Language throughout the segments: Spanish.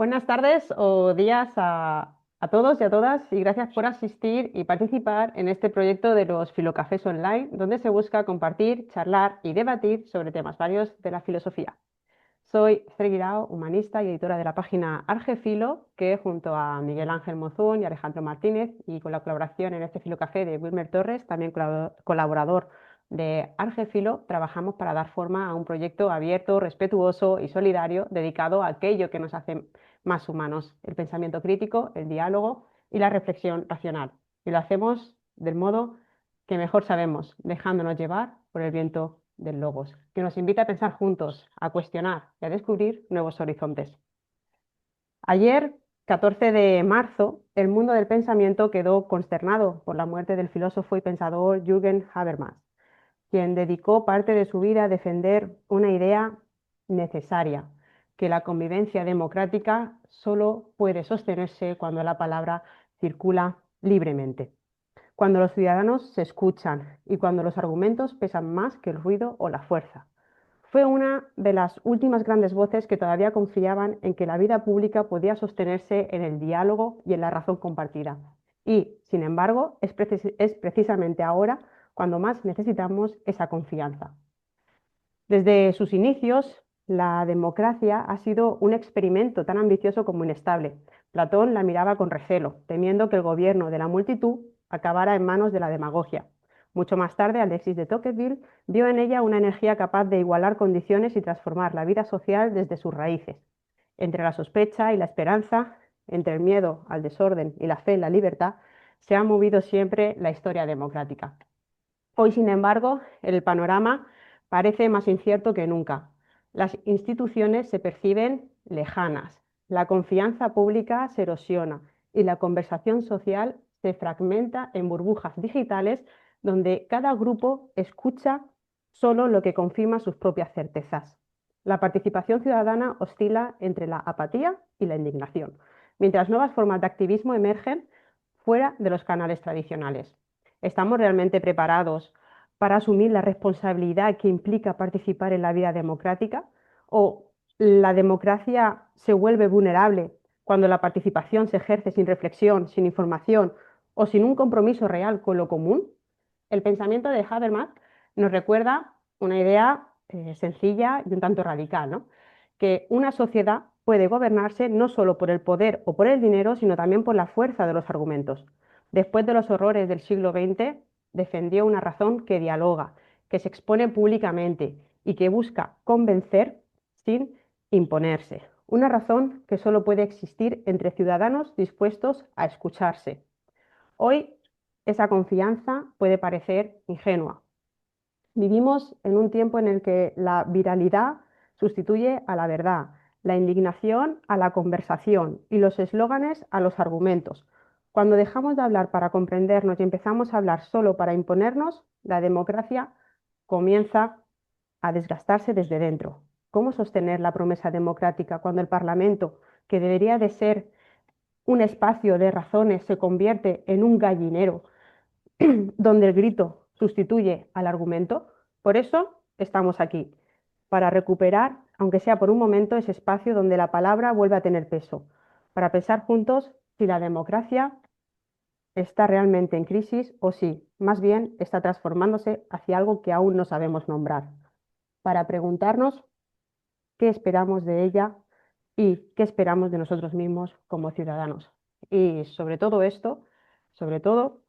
Buenas tardes o días a todos y a todas y gracias por asistir y participar en este proyecto de los Filocafés Online, donde se busca compartir, charlar y debatir sobre temas varios de la filosofía. Soy Esther Guirao, humanista y editora de la página Argefilo, que junto a Miguel Ángel Mozún y Alejandro Martínez y con la colaboración en este Filocafé de Wilmer Torres, también colaborador de Argefilo, trabajamos para dar forma a un proyecto abierto, respetuoso y solidario dedicado a aquello que nos hace más humanos, el pensamiento crítico, el diálogo y la reflexión racional. Y lo hacemos del modo que mejor sabemos, dejándonos llevar por el viento del logos, que nos invita a pensar juntos, a cuestionar y a descubrir nuevos horizontes. Ayer, 14 de marzo, el mundo del pensamiento quedó consternado por la muerte del filósofo y pensador Jürgen Habermas, quien dedicó parte de su vida a defender una idea necesaria, que la convivencia democrática solo puede sostenerse cuando la palabra circula libremente, cuando los ciudadanos se escuchan y cuando los argumentos pesan más que el ruido o la fuerza. Fue una de las últimas grandes voces que todavía confiaban en que la vida pública podía sostenerse en el diálogo y en la razón compartida. Y, sin embargo, es precisamente ahora cuando más necesitamos esa confianza. Desde sus inicios, la democracia ha sido un experimento tan ambicioso como inestable. Platón la miraba con recelo, temiendo que el gobierno de la multitud acabara en manos de la demagogia. Mucho más tarde, Alexis de Tocqueville vio en ella una energía capaz de igualar condiciones y transformar la vida social desde sus raíces. Entre la sospecha y la esperanza, entre el miedo al desorden y la fe en la libertad, se ha movido siempre la historia democrática. Hoy, sin embargo, el panorama parece más incierto que nunca. Las instituciones se perciben lejanas, la confianza pública se erosiona y la conversación social se fragmenta en burbujas digitales donde cada grupo escucha solo lo que confirma sus propias certezas. La participación ciudadana oscila entre la apatía y la indignación, mientras nuevas formas de activismo emergen fuera de los canales tradicionales. ¿Estamos realmente preparados para asumir la responsabilidad que implica participar en la vida democrática? ¿O la democracia se vuelve vulnerable cuando la participación se ejerce sin reflexión, sin información o sin un compromiso real con lo común? El pensamiento de Habermas nos recuerda una idea sencilla y un tanto radical, ¿no? Que una sociedad puede gobernarse no solo por el poder o por el dinero, sino también por la fuerza de los argumentos. Después de los horrores del siglo XX, defendió una razón que dialoga, que se expone públicamente y que busca convencer sin imponerse. Una razón que solo puede existir entre ciudadanos dispuestos a escucharse. Hoy esa confianza puede parecer ingenua. Vivimos en un tiempo en el que la viralidad sustituye a la verdad, la indignación a la conversación y los eslóganes a los argumentos. Cuando dejamos de hablar para comprendernos y empezamos a hablar solo para imponernos, la democracia comienza a desgastarse desde dentro. ¿Cómo sostener la promesa democrática cuando el Parlamento, que debería de ser un espacio de razones, se convierte en un gallinero donde el grito sustituye al argumento? Por eso estamos aquí, para recuperar, aunque sea por un momento, ese espacio donde la palabra vuelve a tener peso, para pensar juntos si la democracia está realmente en crisis o si, más bien, está transformándose hacia algo que aún no sabemos nombrar, para preguntarnos qué esperamos de ella y qué esperamos de nosotros mismos como ciudadanos. Y sobre todo esto, sobre todo,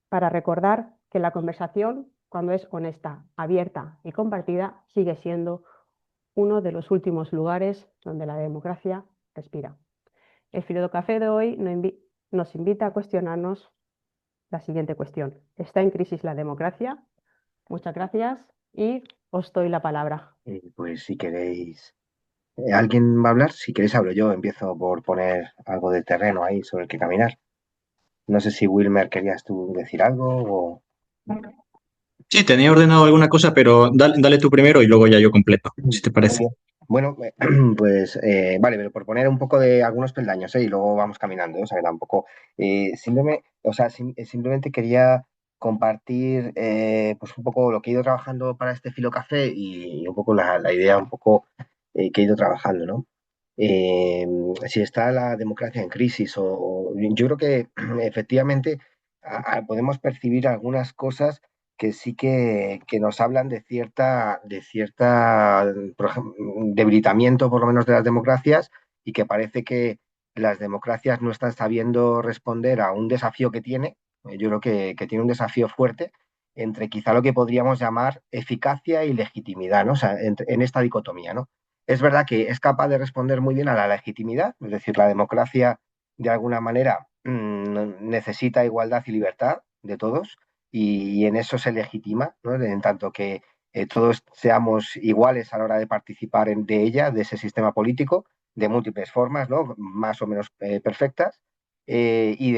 para recordar que la conversación, cuando es honesta, abierta y compartida, sigue siendo uno de los últimos lugares donde la democracia respira. El Filocafé de hoy nos invita a cuestionarnos la siguiente cuestión. ¿Está en crisis la democracia? Muchas gracias y os doy la palabra. Pues si queréis, ¿alguien va a hablar? Si queréis hablo yo, empiezo por poner algo de terreno ahí sobre el que caminar. No sé si Wilmer querías tú decir algo o... Sí, tenía ordenado alguna cosa, pero dale tú primero y luego ya yo completo, si te Muy parece. bien. Bueno, pues vale, pero por poner un poco de algunos peldaños, y luego vamos caminando, o sea, que tampoco, simplemente, o sea, simplemente quería compartir pues un poco lo que he ido trabajando para este Filocafé y un poco la idea un poco que he ido trabajando, ¿no? eh, si está la democracia en crisis yo creo que efectivamente podemos percibir algunas cosas que sí que nos hablan de cierta debilitamiento, por lo menos, de las democracias y que parece que las democracias no están sabiendo responder a un desafío que tiene. Yo creo que tiene un desafío fuerte entre quizá lo que podríamos llamar eficacia y legitimidad, ¿no? O sea, en esta dicotomía, ¿no? Es verdad que es capaz de responder muy bien a la legitimidad, es decir, la democracia de alguna manera necesita igualdad y libertad de todos y en eso se legitima, ¿no? En tanto que todos seamos iguales a la hora de participar de ella, de ese sistema político, de múltiples formas, ¿no? Más o menos perfectas, y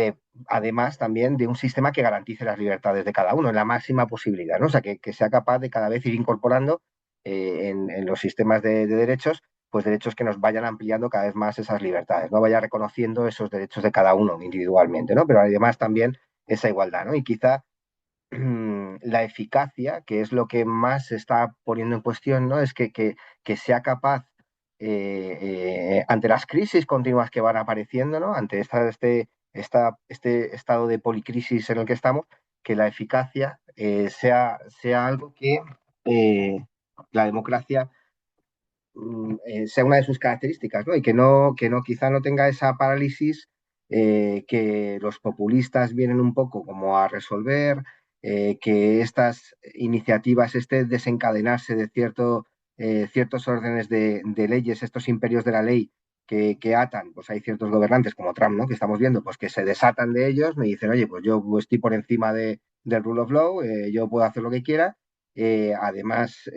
además también de un sistema que garantice las libertades de cada uno en la máxima posibilidad, ¿no? O sea, que sea capaz de cada vez ir incorporando en los sistemas de derechos, pues derechos que nos vayan ampliando cada vez más esas libertades, no vaya reconociendo esos derechos de cada uno individualmente, ¿no? Pero además también esa igualdad, ¿no? Y quizá la eficacia, que es lo que más se está poniendo en cuestión, ¿no? Es que sea capaz, ante las crisis continuas que van apareciendo, ¿no? Ante este estado de policrisis en el que estamos, que la eficacia sea algo que la democracia sea una de sus características, ¿no? Y que no, quizá no tenga esa parálisis que los populistas vienen un poco como a resolver, que estas iniciativas, desencadenarse de ciertos órdenes de leyes, estos imperios de la ley que atan, pues hay ciertos gobernantes como Trump, ¿no? Que estamos viendo, pues que se desatan de ellos, me dicen, oye, pues yo estoy por encima del rule of law, yo puedo hacer lo que quiera. Además,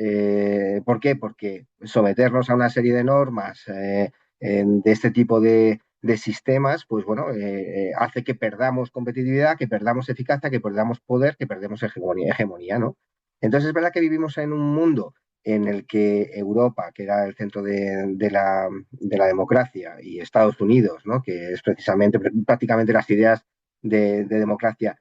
¿por qué? Porque someternos a una serie de normas de este tipo de sistemas, pues bueno, hace que perdamos competitividad, que perdamos eficacia, que perdamos poder, que perdamos hegemonía, ¿no? Entonces es verdad que vivimos en un mundo en el que Europa, que era el centro de la democracia, y Estados Unidos, ¿no? Que es precisamente prácticamente las ideas de democracia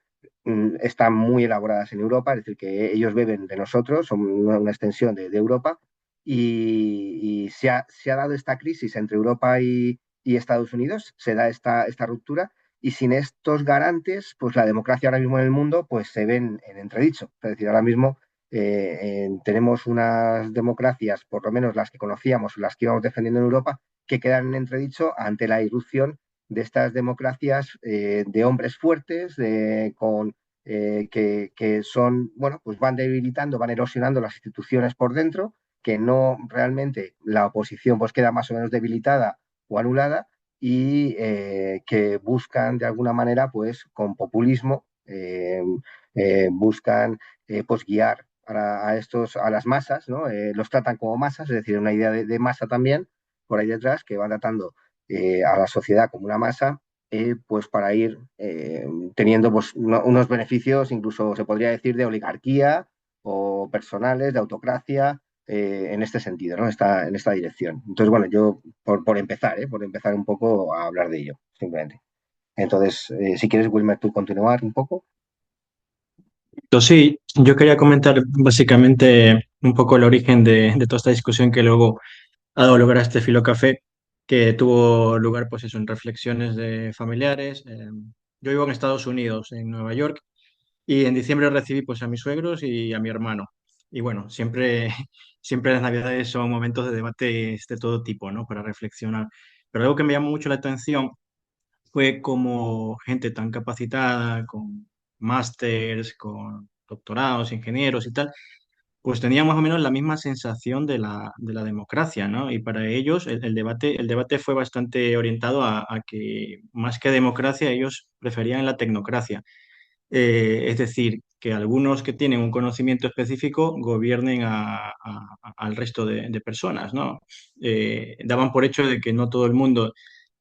están muy elaboradas en Europa, es decir, que ellos beben de nosotros, son una extensión de Europa, y se ha dado esta crisis entre Europa y Estados Unidos, se da esta ruptura, y sin estos garantes, pues la democracia ahora mismo en el mundo pues se ven en entredicho. Es decir, ahora mismo tenemos unas democracias, por lo menos las que conocíamos, las que íbamos defendiendo en Europa, que quedan en entredicho ante la irrupción de estas democracias de hombres fuertes, que son, bueno, pues van debilitando, van erosionando las instituciones por dentro, que no realmente la oposición pues queda más o menos debilitada o anulada y que buscan de alguna manera pues con populismo, buscan pues guiar a las masas, ¿no? Los tratan como masas, es decir, una idea de masa también por ahí detrás que van tratando a la sociedad como una masa, pues para ir teniendo pues, unos beneficios, incluso se podría decir, de oligarquía o personales, de autocracia, en este sentido, ¿no? En esta dirección. Entonces, bueno, yo por empezar un poco a hablar de ello, simplemente. Entonces, si quieres, Wilmer, tú continuar un poco. Entonces, sí, yo quería comentar básicamente un poco el origen de toda esta discusión que luego ha dado lugar a este Filocafé, que tuvo lugar, pues eso, en reflexiones de familiares. Yo vivo en Estados Unidos, en Nueva York, y en diciembre recibí pues a mis suegros y a mi hermano. Y bueno, siempre, siempre las Navidades son momentos de debate de todo tipo, ¿no? Para reflexionar. Pero algo que me llamó mucho la atención fue como gente tan capacitada, con másters, con doctorados, ingenieros y tal, pues tenían más o menos la misma sensación de la democracia, ¿no? Y para ellos el debate fue bastante orientado a que más que democracia ellos preferían la tecnocracia. Es decir, que algunos que tienen un conocimiento específico gobiernen al resto de personas, ¿no? Daban por hecho de que no todo el mundo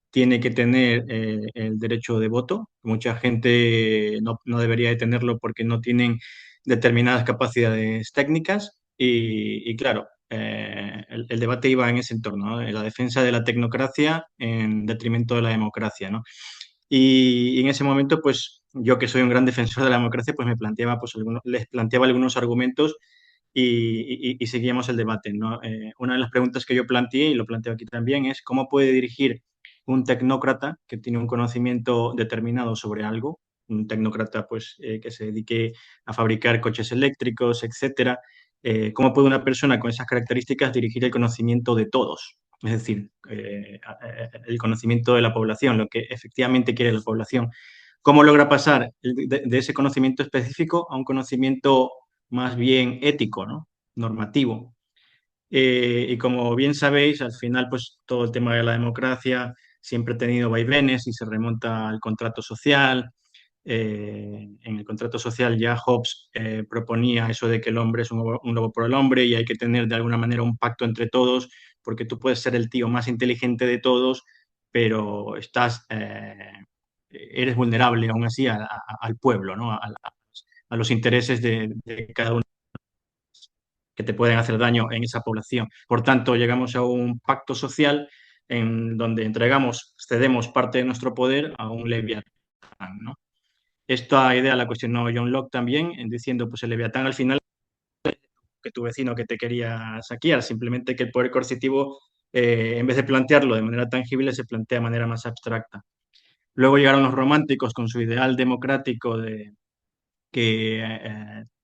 tiene que tener el derecho de voto. Mucha gente no debería de tenerlo porque no tienen determinadas capacidades técnicas y claro, el debate iba en ese entorno, ¿no? En la defensa de la tecnocracia en detrimento de la democracia, ¿no? Y en ese momento, pues yo que soy un gran defensor de la democracia, pues me planteaba, pues, les planteaba algunos argumentos y seguíamos el debate, ¿no? Una de las preguntas que yo planteé, y lo planteo aquí también, es cómo puede dirigir un tecnócrata que tiene un conocimiento determinado sobre algo, un tecnócrata pues, que se dedique a fabricar coches eléctricos, etcétera, cómo puede una persona con esas características dirigir el conocimiento de todos, es decir, el conocimiento de la población, lo que efectivamente quiere la población. ¿Cómo logra pasar de ese conocimiento específico a un conocimiento más bien ético, ¿no? Normativo? Y como bien sabéis, al final, pues todo el tema de la democracia siempre ha tenido vaivenes y se remonta al contrato social. En el contrato social ya Hobbes proponía eso de que el hombre es un lobo por el hombre y hay que tener de alguna manera un pacto entre todos, porque tú puedes ser el tío más inteligente de todos, pero eres vulnerable aún así al pueblo, ¿no? A los intereses de cada uno que te pueden hacer daño en esa población. Por tanto, llegamos a un pacto social en donde cedemos parte de nuestro poder a un leviatán, ¿no? Esta idea la cuestionó John Locke también, diciendo, pues el leviatán al final que tu vecino que te quería saquear, simplemente que el poder coercitivo, en vez de plantearlo de manera tangible, se plantea de manera más abstracta. Luego llegaron los románticos con su ideal democrático de que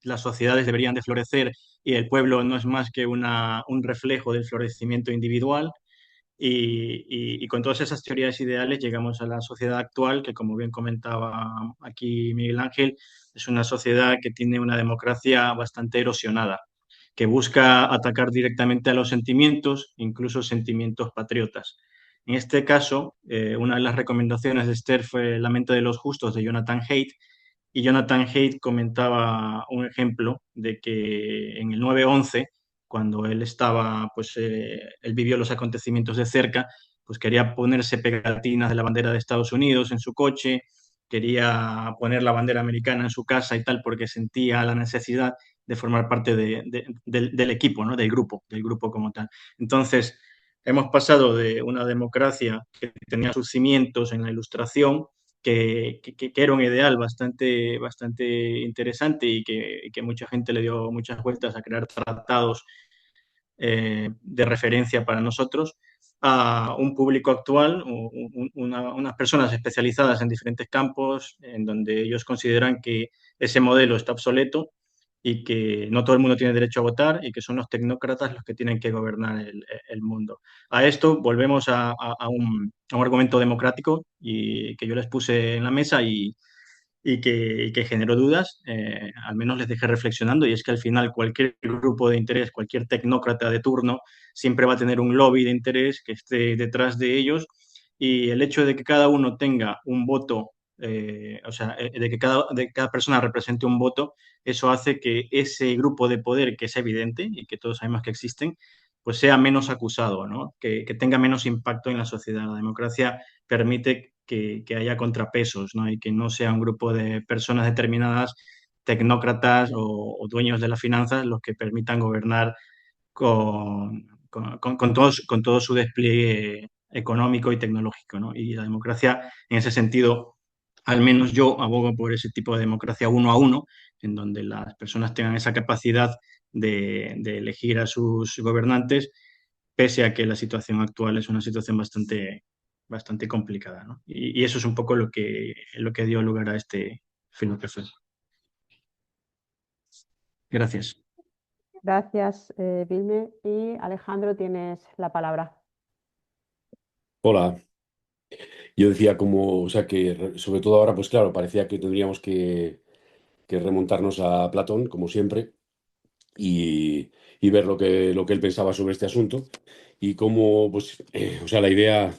las sociedades deberían de florecer y el pueblo no es más que un reflejo del florecimiento individual. Y con todas esas teorías ideales llegamos a la sociedad actual, que como bien comentaba aquí Miguel Ángel, es una sociedad que tiene una democracia bastante erosionada, que busca atacar directamente a los sentimientos, incluso sentimientos patriotas. En este caso, una de las recomendaciones de Esther fue La mente de los justos de Jonathan Haidt, y Jonathan Haidt comentaba un ejemplo de que en el 9/11, cuando él estaba, pues él vivió los acontecimientos de cerca, pues quería ponerse pegatinas de la bandera de Estados Unidos en su coche, quería poner la bandera americana en su casa y tal, porque sentía la necesidad de formar parte del equipo, ¿no? Del grupo como tal. Entonces, hemos pasado de una democracia que tenía sus cimientos en la Ilustración, que era un ideal bastante interesante y que mucha gente le dio muchas vueltas a crear tratados de referencia para nosotros, a un público actual, unas personas especializadas en diferentes campos, en donde ellos consideran que ese modelo está obsoleto y que no todo el mundo tiene derecho a votar y que son los tecnócratas los que tienen que gobernar el mundo. A esto volvemos a un argumento democrático y que yo les puse en la mesa y que generó dudas, al menos les dejé reflexionando, y es que al final cualquier grupo de interés, cualquier tecnócrata de turno, siempre va a tener un lobby de interés que esté detrás de ellos, y el hecho de que cada uno tenga un voto, o sea, de cada persona represente un voto, eso hace que ese grupo de poder, que es evidente y que todos sabemos que existen, pues sea menos acusado, ¿no? Que tenga menos impacto en la sociedad. La democracia permite que haya contrapesos, ¿no? Y que no sea un grupo de personas determinadas, tecnócratas o dueños de las finanzas, los que permitan gobernar con todo su despliegue económico y tecnológico, ¿no? Y la democracia, en ese sentido, al menos yo abogo por ese tipo de democracia uno a uno, en donde las personas tengan esa capacidad de elegir a sus gobernantes, pese a que la situación actual es una situación bastante complicada, ¿no? Y eso es un poco lo que dio lugar a este filósofo. Gracias. Gracias, Vilme. Y Alejandro, tienes la palabra. Hola, yo decía como, o sea, que sobre todo ahora, pues claro, parecía que tendríamos que remontarnos a Platón, como siempre, y ver lo que él pensaba sobre este asunto y cómo, pues, o sea, la idea,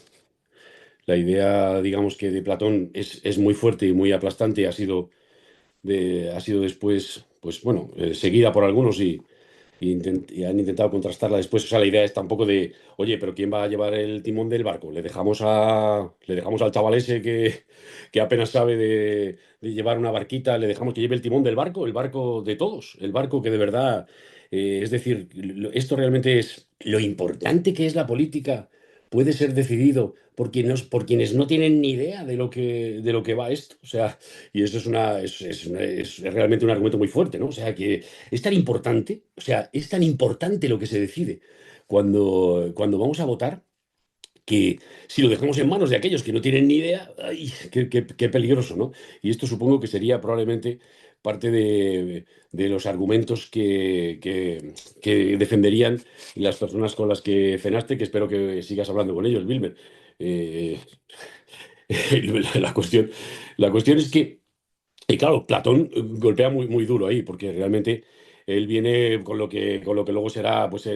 digamos que de Platón es muy fuerte y muy aplastante, ha sido después, pues bueno, seguida por algunos y han intentado contrastarla después. O sea, la idea es tampoco de, oye, pero ¿quién va a llevar el timón del barco? Le dejamos al chaval ese que apenas sabe de llevar una barquita, le dejamos que lleve el barco de todos, el barco que de verdad, es decir, esto realmente es lo importante que es la política puede ser decidido por quienes no tienen ni idea de lo que va esto. O sea, y eso es realmente un argumento muy fuerte, ¿no? O sea, que es tan importante, o sea, es tan importante lo que se decide cuando vamos a votar, que si lo dejamos en manos de aquellos que no tienen ni idea, ¡ay! Qué peligroso, ¿no? Y esto supongo que sería probablemente parte de los argumentos que defenderían las personas con las que cenaste, que espero que sigas hablando con ellos, Wilmer. Eh, la cuestión, la cuestión es que, y claro, Platón golpea muy, muy duro ahí, porque realmente él viene con lo que luego será pues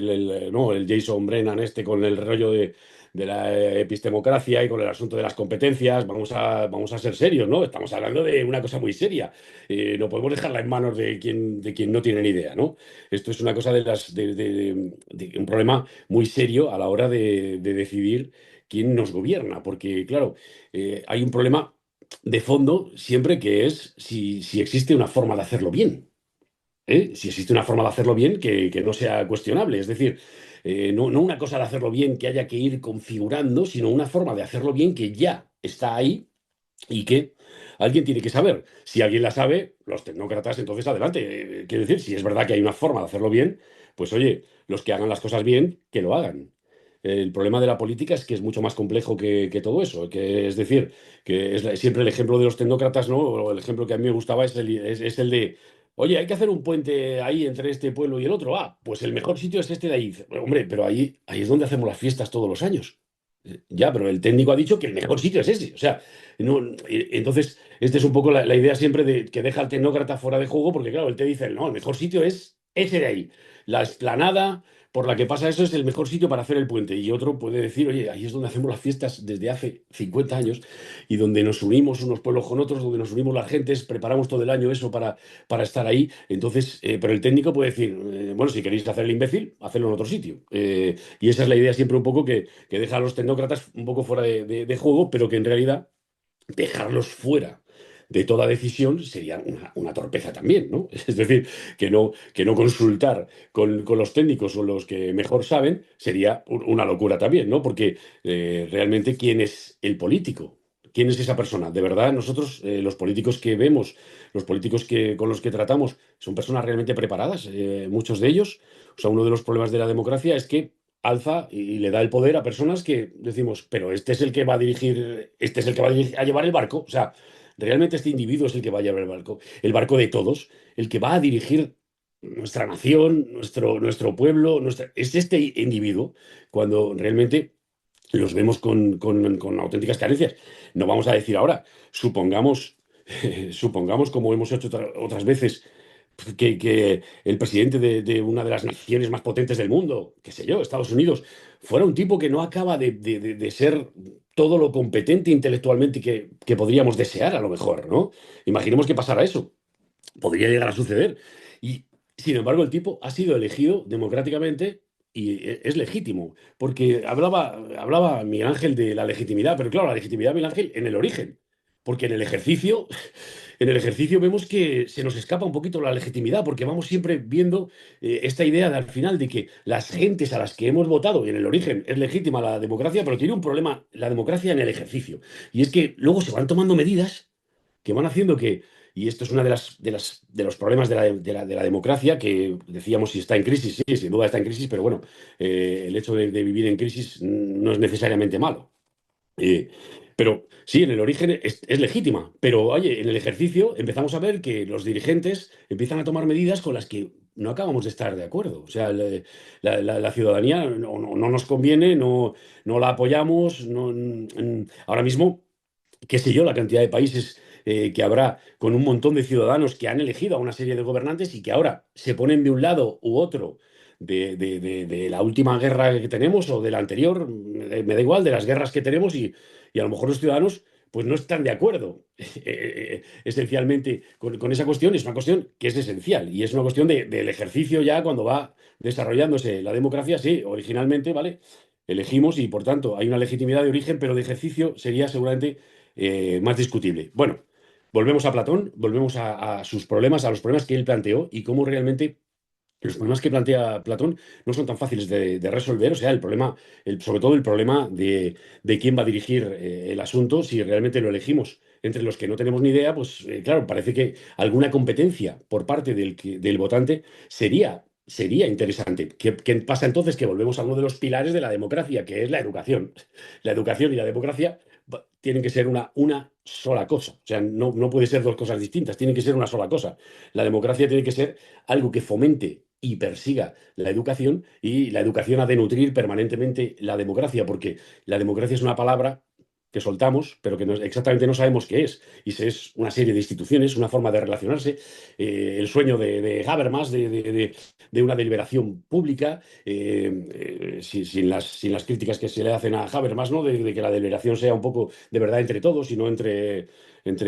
¿no? el Jason Brennan con el rollo de la epistemocracia y con el asunto de las competencias. Vamos a ser serios, ¿no? Estamos hablando de una cosa muy seria. No podemos dejarla en manos de quien no tiene ni idea, ¿no? Esto es una cosa de un problema muy serio a la hora de decidir quién nos gobierna, porque claro, hay un problema de fondo siempre, que es si existe una forma de hacerlo bien. Si existe una forma de hacerlo bien que no sea cuestionable. Es decir, no una cosa de hacerlo bien que haya que ir configurando, sino una forma de hacerlo bien que ya está ahí y que alguien tiene que saber. Si alguien la sabe, los tecnócratas, entonces adelante. Quiero decir, si es verdad que hay una forma de hacerlo bien, pues oye, los que hagan las cosas bien, que lo hagan. El problema de la política es que es mucho más complejo que todo eso, que es decir, que es siempre el ejemplo de los tecnócratas, ¿no? O el ejemplo que a mí me gustaba es el de, oye, hay que hacer un puente ahí entre este pueblo y el otro. Ah, pues el mejor sitio es este de ahí. Hombre, pero ahí es donde hacemos las fiestas todos los años. Ya, pero el técnico ha dicho que el mejor sitio es ese. O sea, no, entonces, esta es un poco la idea siempre de que deja al tecnócrata fuera de juego, porque claro, él te dice, no, el mejor sitio es ese de ahí. La explanada por la que pasa eso es el mejor sitio para hacer el puente. Y otro puede decir, oye, ahí es donde hacemos las fiestas desde hace 50 años y donde nos unimos unos pueblos con otros, donde nos unimos las gentes, preparamos todo el año eso para estar ahí. Entonces, pero el técnico puede decir, bueno, si queréis hacer el imbécil, hacedlo en otro sitio. Y esa es la idea siempre un poco que deja a los tecnócratas un poco fuera de juego, pero que en realidad dejarlos fuera de toda decisión sería una torpeza también, ¿no? Es decir, que no consultar con los técnicos o los que mejor saben sería una locura también, ¿no? Porque realmente, ¿quién es el político? ¿Quién es esa persona? De verdad, nosotros, los políticos que vemos, los políticos con los que tratamos, son personas realmente preparadas, muchos de ellos. O sea, uno de los problemas de la democracia es que alza y le da el poder a personas que decimos, pero este es el que va a dirigir, este es el que va a llevar el barco. O sea, realmente este individuo es el que va a llevar el barco de todos, el que va a dirigir nuestra nación, nuestro pueblo, es este individuo, cuando realmente los vemos con auténticas carencias. No vamos a decir ahora, supongamos, como hemos hecho otras veces, que el presidente de una de las naciones más potentes del mundo, qué sé yo, Estados Unidos, fuera un tipo que no acaba de ser todo lo competente intelectualmente que podríamos desear, a lo mejor, ¿no? Imaginemos que pasara eso. Podría llegar a suceder. Y, sin embargo, el tipo ha sido elegido democráticamente y es legítimo. Porque hablaba Miguel Ángel de la legitimidad, pero claro, la legitimidad, Miguel Ángel, en el origen. Porque en el ejercicio vemos que se nos escapa un poquito la legitimidad, porque vamos siempre viendo esta idea al final de que las gentes a las que hemos votado, y en el origen es legítima la democracia, pero tiene un problema la democracia en el ejercicio. Y es que luego se van tomando medidas que van haciendo que, y esto es una de los problemas de la democracia, que decíamos si está en crisis, sí, sin duda está en crisis, pero bueno, el hecho de vivir en crisis no es necesariamente malo. Eh, pero sí, en el origen es legítima, pero oye, en el ejercicio empezamos a ver que los dirigentes empiezan a tomar medidas con las que no acabamos de estar de acuerdo. O sea, la ciudadanía no nos conviene, no la apoyamos. Ahora mismo, qué sé yo, la cantidad de países que habrá con un montón de ciudadanos que han elegido a una serie de gobernantes y que ahora se ponen de un lado u otro de la última guerra que tenemos o de la anterior, me da igual, de las guerras que tenemos y a lo mejor los ciudadanos pues no están de acuerdo esencialmente con esa cuestión. Es una cuestión que es esencial y es una cuestión del ejercicio ya cuando va desarrollándose la democracia. Sí, originalmente, ¿vale? Elegimos y por tanto hay una legitimidad de origen, pero de ejercicio sería seguramente más discutible. Bueno, volvemos a Platón, volvemos a sus problemas, a los problemas que él planteó y cómo realmente que los problemas que plantea Platón no son tan fáciles de resolver. O sea, el problema, sobre todo el problema de quién va a dirigir el asunto, si realmente lo elegimos entre los que no tenemos ni idea, pues claro, parece que alguna competencia por parte del votante sería interesante. ¿Qué pasa entonces? Que volvemos a uno de los pilares de la democracia, que es la educación. La educación y la democracia tienen que ser una sola cosa. O sea, no puede ser dos cosas distintas, tienen que ser una sola cosa. La democracia tiene que ser algo que fomente y persiga la educación, y la educación ha de nutrir permanentemente la democracia, porque la democracia es una palabra que soltamos, pero que exactamente no sabemos qué es. Y es una serie de instituciones, una forma de relacionarse, el sueño de Habermas de una deliberación pública, sin las críticas que se le hacen a Habermas, ¿no? De que la deliberación sea un poco de verdad entre todos y no entre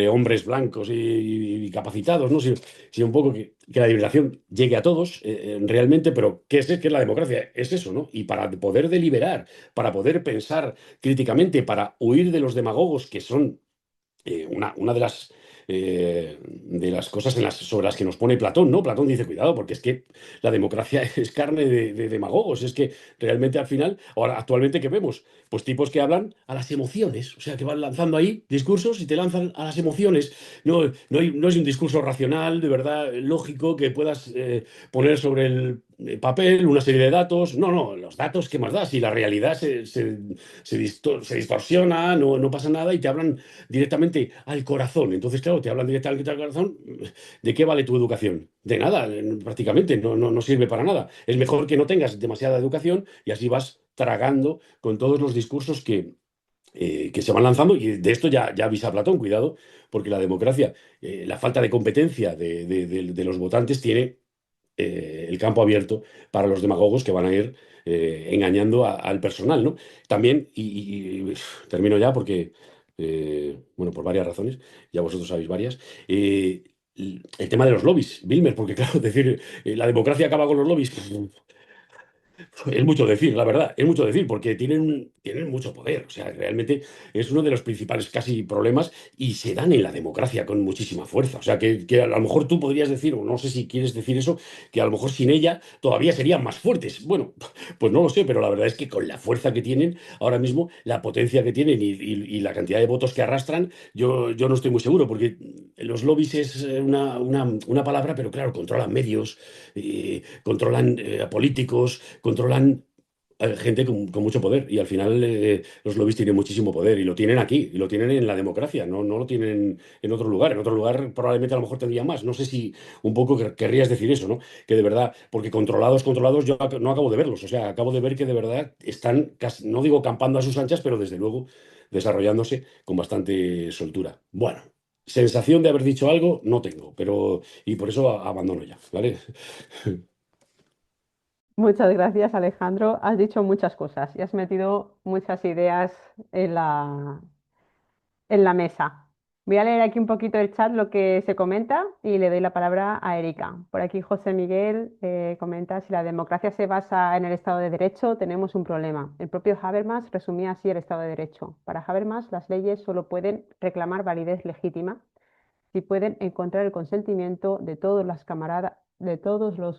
hombres blancos y capacitados, ¿no? Sino un poco que la deliberación llegue a todos realmente, pero ¿qué es la democracia? Es eso, ¿no? Y para poder deliberar, para poder pensar críticamente, para huir de los demagogos, que son una de las cosas sobre las que nos pone Platón, ¿no? Platón dice, cuidado, porque es que la democracia es carne de demagogos, es que realmente al final, ahora actualmente, ¿qué vemos? Pues tipos que hablan a las emociones, o sea, que van lanzando ahí discursos y te lanzan a las emociones. No es un discurso racional, de verdad, lógico, que puedas poner sobre el papel una serie de datos. No, los datos, ¿qué más da? Si la realidad se distorsiona, no pasa nada y te hablan directamente al corazón. Entonces, claro, te hablan directamente al corazón. ¿De qué vale tu educación? De nada, prácticamente, no sirve para nada. Es mejor que no tengas demasiada educación y así vas tragando con todos los discursos que se van lanzando. Y de esto ya avisa Platón, cuidado, porque la democracia, la falta de competencia de los votantes tiene el campo abierto para los demagogos que van a ir engañando al personal, ¿no? También, y termino ya porque, bueno, por varias razones, ya vosotros sabéis varias, el tema de los lobbies, Wilmer, porque claro, decir, la democracia acaba con los lobbies. Es mucho decir, la verdad, es mucho decir, porque tienen mucho poder. O sea, realmente es uno de los principales casi problemas y se dan en la democracia con muchísima fuerza. O sea, que a lo mejor tú podrías decir, o no sé si quieres decir eso, que a lo mejor sin ella todavía serían más fuertes. Bueno, pues no lo sé, pero la verdad es que con la fuerza que tienen ahora mismo, la potencia que tienen y la cantidad de votos que arrastran, yo no estoy muy seguro, porque los lobbies es una palabra, pero claro, controlan medios, controlan a políticos, controlan a gente con mucho poder y al final los lobbies tienen muchísimo poder y lo tienen aquí, y lo tienen en la democracia, no lo tienen en otro lugar. En otro lugar probablemente a lo mejor tendría más. No sé si un poco querrías decir eso, ¿no? Que de verdad, porque controlados, yo no acabo de verlos. O sea, acabo de ver que de verdad están, no digo campando a sus anchas, pero desde luego desarrollándose con bastante soltura. Bueno, sensación de haber dicho algo, no tengo, pero y por eso abandono ya, ¿vale? Muchas gracias, Alejandro. Has dicho muchas cosas y has metido muchas ideas en la mesa. Voy a leer aquí un poquito el chat, lo que se comenta, y le doy la palabra a Erika. Por aquí José Miguel comenta, si la democracia se basa en el Estado de Derecho, tenemos un problema. El propio Habermas resumía así el Estado de Derecho. Para Habermas, las leyes solo pueden reclamar validez legítima si pueden encontrar el consentimiento de todos los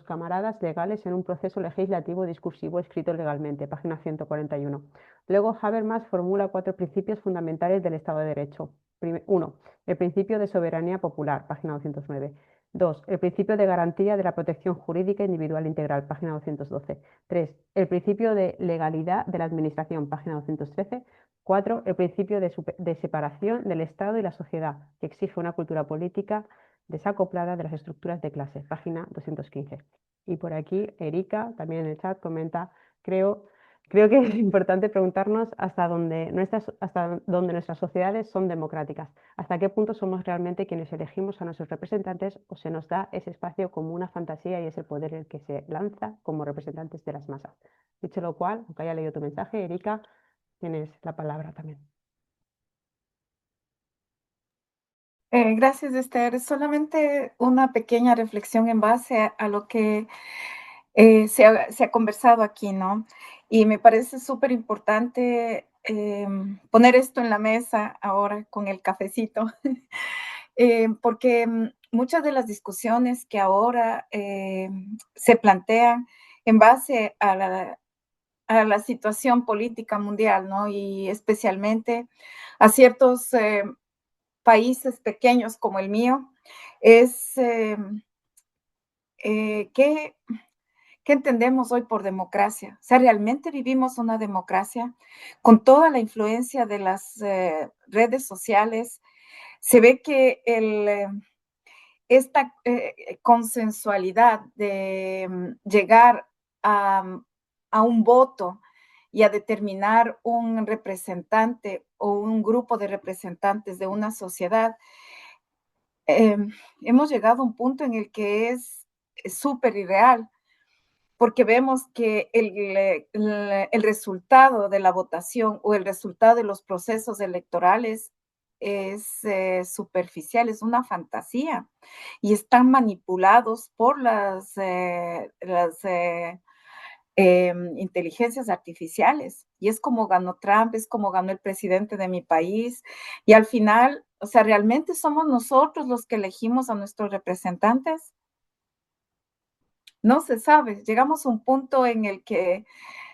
camaradas legales en un proceso legislativo discursivo escrito legalmente, página 141. Luego, Habermas formula 4 principios fundamentales del Estado de Derecho. 1. El principio de soberanía popular, página 209. 2. El principio de garantía de la protección jurídica individual integral, página 212. 3. El principio de legalidad de la administración, página 213. 4. El principio de separación del Estado y la sociedad, que exige una cultura política desacoplada de las estructuras de clase, página 215. Y por aquí, Erika, también en el chat, comenta, creo que es importante preguntarnos hasta dónde nuestras sociedades son democráticas, hasta qué punto somos realmente quienes elegimos a nuestros representantes o se nos da ese espacio como una fantasía y es el poder el que se lanza como representantes de las masas. Dicho lo cual, aunque haya leído tu mensaje, Erika, tienes la palabra también. Gracias, Esther. Solamente una pequeña reflexión en base a lo que se ha conversado aquí, ¿no? Y me parece súper importante poner esto en la mesa ahora con el cafecito, porque muchas de las discusiones que ahora se plantean en base a la situación política mundial, ¿no? Y especialmente a ciertos países pequeños como el mío, es ¿qué, qué entendemos hoy por democracia? O sea, ¿realmente vivimos una democracia? Con toda la influencia de las redes sociales, se ve que esta consensualidad de llegar a un voto y a determinar un representante o un grupo de representantes de una sociedad, hemos llegado a un punto en el que es súper irreal, porque vemos que el resultado de la votación o el resultado de los procesos electorales es superficial, es una fantasía y están manipulados por las inteligencias artificiales. Y es como ganó Trump, es como ganó el presidente de mi país. Y al final, o sea, ¿realmente somos nosotros los que elegimos a nuestros representantes? No se sabe. Llegamos a un punto en el que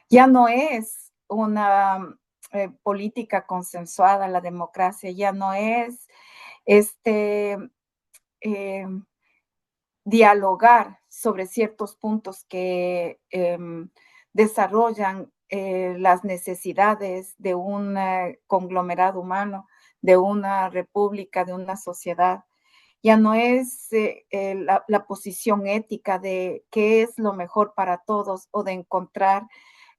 ya no es una política consensuada la democracia, ya no es este eh, dialogar sobre ciertos puntos que desarrollan las necesidades de un conglomerado humano, de una república, de una sociedad. Ya no es la posición ética de qué es lo mejor para todos o de encontrar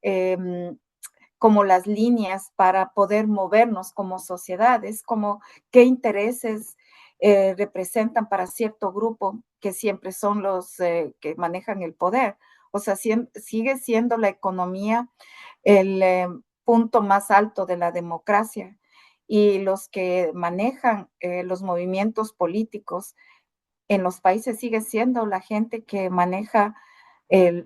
eh, como las líneas para poder movernos como sociedades, como qué intereses representan para cierto grupo, que siempre son los que manejan el poder. O sea, sigue siendo la economía el punto más alto de la democracia y los que manejan los movimientos políticos en los países sigue siendo la gente que maneja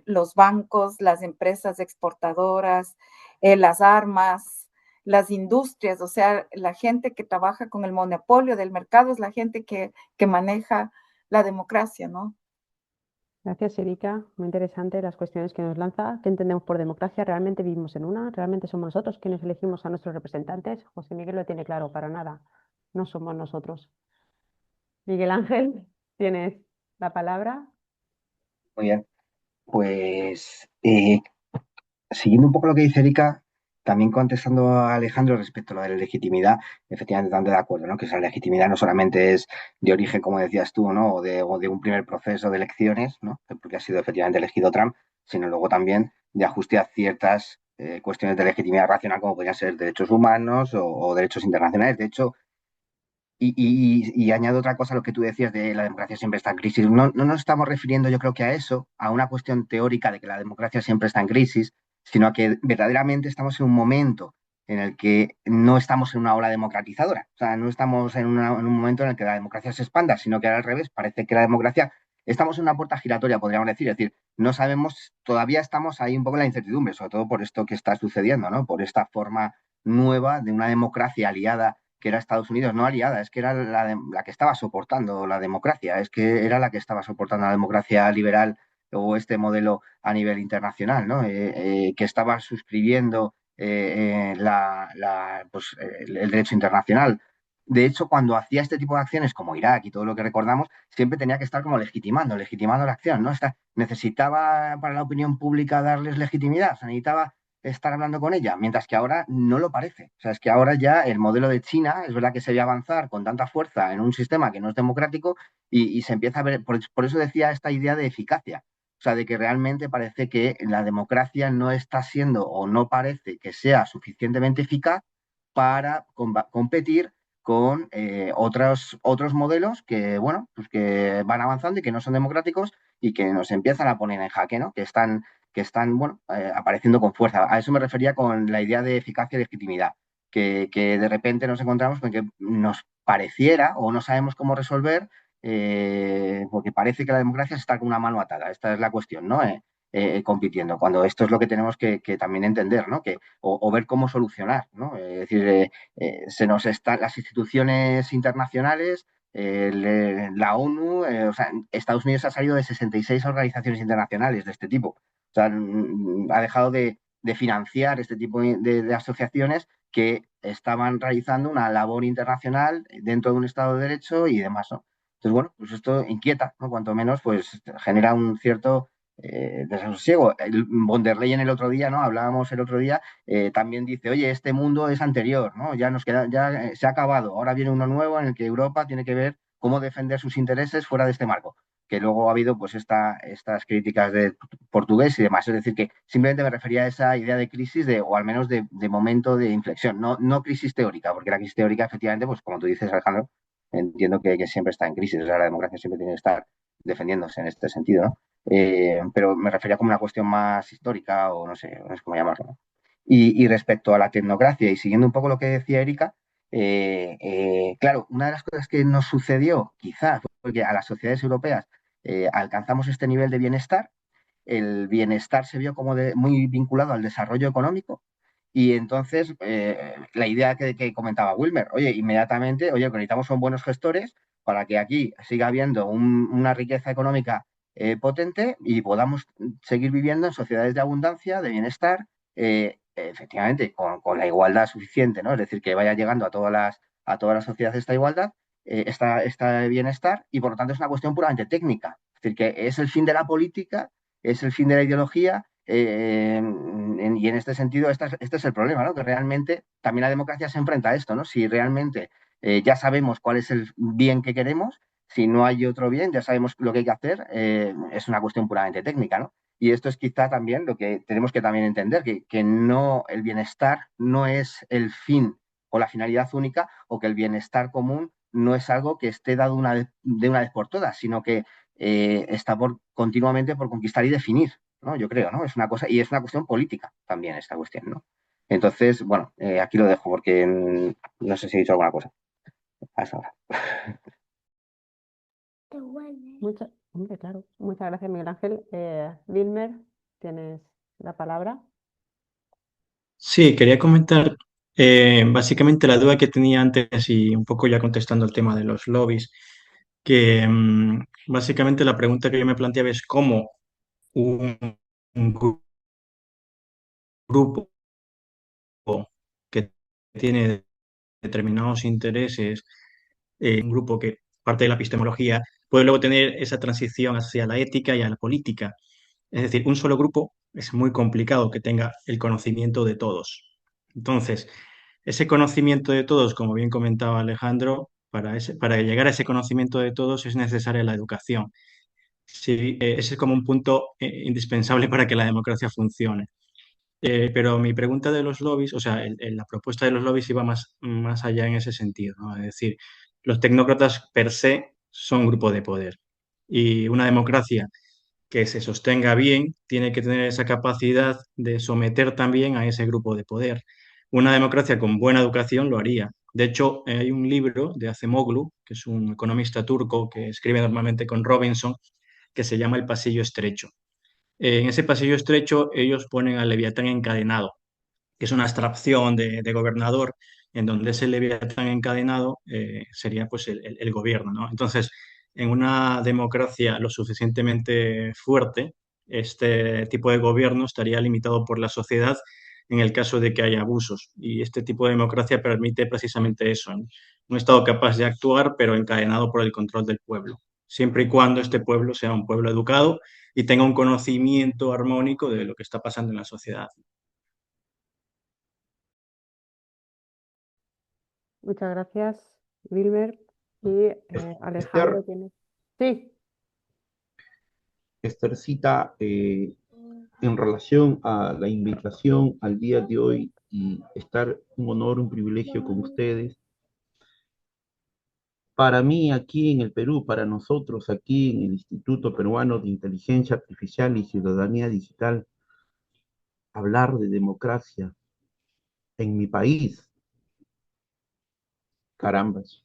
los bancos, las empresas exportadoras, las armas, las industrias, o sea, la gente que trabaja con el monopolio del mercado es la gente que maneja la democracia, ¿no? Gracias, Erika. Muy interesante las cuestiones que nos lanza. ¿Qué entendemos por democracia? ¿Realmente vivimos en una? ¿Realmente somos nosotros quienes elegimos a nuestros representantes? José Miguel lo tiene claro, para nada. No somos nosotros. Miguel Ángel, tienes la palabra. Muy bien. Pues siguiendo un poco lo que dice Erika, también contestando a Alejandro respecto a lo de la legitimidad, efectivamente, tanto de acuerdo, ¿no? Que esa legitimidad no solamente es de origen, como decías tú, ¿no? O de un primer proceso de elecciones, ¿no? Porque ha sido efectivamente elegido Trump, sino luego también de ajuste a ciertas cuestiones de legitimidad racional, como podrían ser derechos humanos o derechos internacionales. De hecho, y añado otra cosa a lo que tú decías de la democracia siempre está en crisis. No, no nos estamos refiriendo, yo creo que a eso, a una cuestión teórica de que la democracia siempre está en crisis, sino a que verdaderamente estamos en un momento en el que no estamos en una ola democratizadora. O sea, no estamos en un momento en el que la democracia se expanda, sino que al revés, parece que la democracia, estamos en una puerta giratoria, podríamos decir. Es decir, no sabemos, todavía estamos ahí un poco en la incertidumbre, sobre todo por esto que está sucediendo, ¿no? Por esta forma nueva de una democracia aliada que era Estados Unidos, no aliada, es que era la que estaba soportando la democracia, es que era la que estaba soportando la democracia liberal o este modelo a nivel internacional, ¿no? Que estaba suscribiendo pues, el derecho internacional. De hecho, cuando hacía este tipo de acciones, como Irak y todo lo que recordamos, siempre tenía que estar como legitimando la acción, ¿no? Necesitaba para la opinión pública darles legitimidad, o sea, necesitaba estar hablando con ella, mientras que ahora no lo parece. O sea, es que ahora ya el modelo de China, es verdad que se ve avanzar con tanta fuerza en un sistema que no es democrático y se empieza a ver, por eso decía esta idea de eficacia, o sea, de que realmente parece que la democracia no está siendo o no parece que sea suficientemente eficaz para competir con otros modelos que, bueno, pues que van avanzando y que no son democráticos y que nos empiezan a poner en jaque, ¿no? Que están bueno, apareciendo con fuerza. A eso me refería con la idea de eficacia y legitimidad, que de repente nos encontramos con que nos pareciera o no sabemos cómo resolver, porque parece que la democracia está con una mano atada. Esta es la cuestión, ¿no? Compitiendo, cuando esto es lo que tenemos que también entender, ¿no? O ver cómo solucionar, ¿no? Es decir, las instituciones internacionales la ONU, o sea, Estados Unidos ha salido de 66 organizaciones internacionales de este tipo. O sea, ha dejado de financiar este tipo de asociaciones que estaban realizando una labor internacional dentro de un Estado de Derecho y demás, ¿no? Entonces, bueno, pues esto inquieta, ¿no? Cuanto menos, pues genera un cierto desasosiego. Von der Leyen el otro día, ¿no? Hablábamos el otro día, también dice, oye, este mundo es anterior, ¿no? Ya nos queda, ya se ha acabado, ahora viene uno nuevo en el que Europa tiene que ver cómo defender sus intereses fuera de este marco. Que luego ha habido pues estas críticas de portugués y demás. Es decir, que simplemente me refería a esa idea de crisis o al menos de momento de inflexión, no crisis teórica, porque la crisis teórica, efectivamente, pues como tú dices, Alejandro, entiendo que siempre está en crisis, o sea, la democracia siempre tiene que estar defendiéndose en este sentido, ¿no? Pero me refería como una cuestión más histórica o no sé cómo llamarlo, ¿no? Y respecto a la tecnocracia y siguiendo un poco lo que decía Erika, claro, una de las cosas que nos sucedió quizás fue que a las sociedades europeas alcanzamos este nivel de bienestar, el bienestar se vio como muy vinculado al desarrollo económico y entonces la idea que comentaba Wilmer, oye, inmediatamente, oye, lo que necesitamos son buenos gestores para que aquí siga habiendo una riqueza económica potente y podamos seguir viviendo en sociedades de abundancia, de bienestar, efectivamente, con la igualdad suficiente, ¿no? Es decir, que vaya llegando a todas las sociedades esta igualdad, esta bienestar, y por lo tanto es una cuestión puramente técnica. Es decir, que es el fin de la política, es el fin de la ideología, y en este sentido este es el problema, ¿no? Que realmente también la democracia se enfrenta a esto, ¿no? Si realmente ya sabemos cuál es el bien que queremos, si no hay otro bien, ya sabemos lo que hay que hacer, es una cuestión puramente técnica, ¿no? Y esto es quizá también lo que tenemos que también entender, que no, el bienestar no es el fin o la finalidad única, o que el bienestar común no es algo que esté dado de una vez por todas, sino que está continuamente por conquistar y definir, ¿no? Yo creo, ¿no? Es una cosa, y es una cuestión política también esta cuestión, ¿no? Entonces, bueno, aquí lo dejo porque no sé si he dicho alguna cosa. Hasta ahora. Hombre, claro. Muchas gracias, Miguel Ángel. Wilmer, tienes la palabra. Sí, quería comentar básicamente la duda que tenía antes y un poco ya contestando el tema de los lobbies, que básicamente la pregunta que yo me planteaba es cómo un, un grupo que tiene determinados intereses, un grupo que parte de la epistemología, puede luego tener esa transición hacia la ética y a la política. Es decir, un solo grupo es muy complicado que tenga el conocimiento de todos. Entonces, ese conocimiento de todos, como bien comentaba Alejandro, para llegar a ese conocimiento de todos es necesaria la educación. Sí, ese es como un punto indispensable para que la democracia funcione. Pero mi pregunta de los lobbies, o sea, la propuesta de los lobbies iba más allá en ese sentido, ¿no? Es decir, los tecnócratas per se son grupo de poder y una democracia que se sostenga bien tiene que tener esa capacidad de someter también a ese grupo de poder. Una democracia con buena educación lo haría. De hecho, hay un libro de Acemoglu, que es un economista turco que escribe normalmente con Robinson, que se llama El pasillo estrecho. En ese pasillo estrecho ellos ponen al Leviatán encadenado, que es una abstracción de gobernador, en donde ese Leviatán encadenado sería pues el gobierno, ¿no? Entonces, en una democracia lo suficientemente fuerte, este tipo de gobierno estaría limitado por la sociedad en el caso de que haya abusos. Y este tipo de democracia permite precisamente eso, ¿no? Un Estado capaz de actuar, pero encadenado por el control del pueblo, siempre y cuando este pueblo sea un pueblo educado y tenga un conocimiento armónico de lo que está pasando en la sociedad. Muchas gracias, Wilmer. Y Esther, Alejandro, tienes. Sí, Esthercita, en relación a la invitación al día de hoy y estar un honor, un privilegio con ustedes, para mí aquí en el Perú, para nosotros aquí en el Instituto Peruano de Inteligencia Artificial y Ciudadanía Digital, hablar de democracia en mi país, carambas,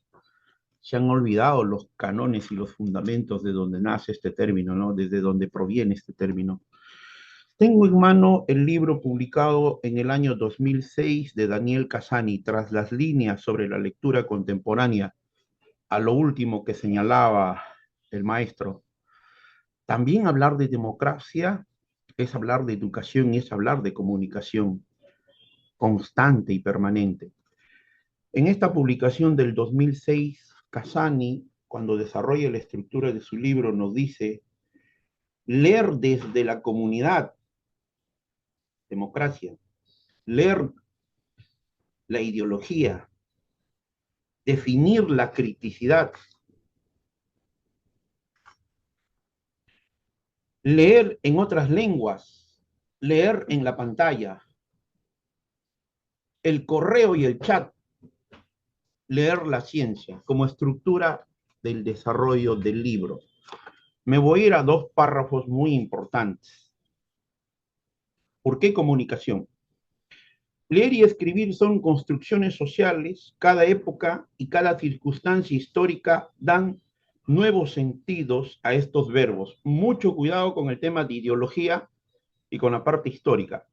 se han olvidado los canones y los fundamentos de donde nace este término, ¿no? Desde donde proviene este término. Tengo en mano el libro publicado en el año 2006 de Daniel Casani, Tras las líneas sobre la lectura contemporánea a lo último que señalaba el maestro, también hablar de democracia es hablar de educación y es hablar de comunicación constante y permanente. En esta publicación del 2006, Casani, cuando desarrolla la estructura de su libro, nos dice: leer desde la comunidad, democracia; leer la ideología; definir la criticidad; leer en otras lenguas; leer en la pantalla; el correo y el chat; leer la ciencia, como estructura del desarrollo del libro. Me voy a ir a dos párrafos muy importantes. ¿Por qué comunicación? Leer y escribir son construcciones sociales. Cada época y cada circunstancia histórica dan nuevos sentidos a estos verbos. Mucho cuidado con el tema de ideología y con la parte histórica.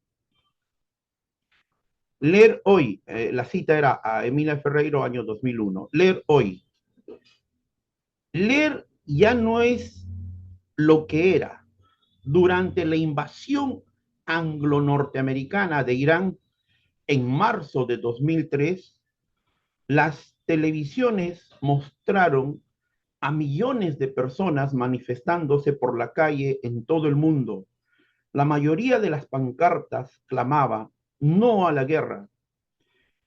Leer hoy, la cita era a Emilia Ferreiro, año 2001. Leer hoy. Leer ya no es lo que era. Durante la invasión anglo-norteamericana de Irán en marzo de 2003, las televisiones mostraron a millones de personas manifestándose por la calle en todo el mundo. La mayoría de las pancartas clamaba no a la guerra,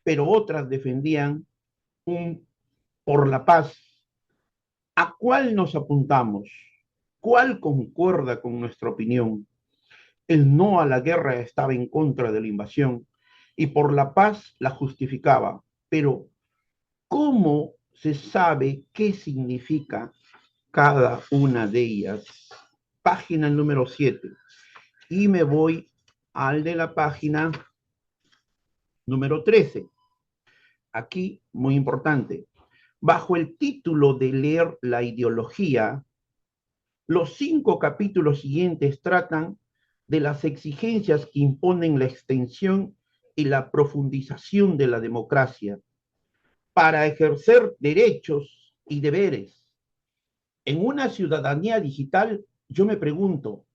pero otras defendían por la paz. ¿A cuál nos apuntamos? ¿Cuál concuerda con nuestra opinión? El no a la guerra estaba en contra de la invasión y por la paz la justificaba. Pero, ¿cómo se sabe qué significa cada una de ellas? Página número 7. Y me voy al de la página número 13. Aquí, muy importante. Bajo el título de leer la ideología, los 5 capítulos siguientes tratan de las exigencias que imponen la extensión y la profundización de la democracia para ejercer derechos y deberes. En una ciudadanía digital, yo me pregunto,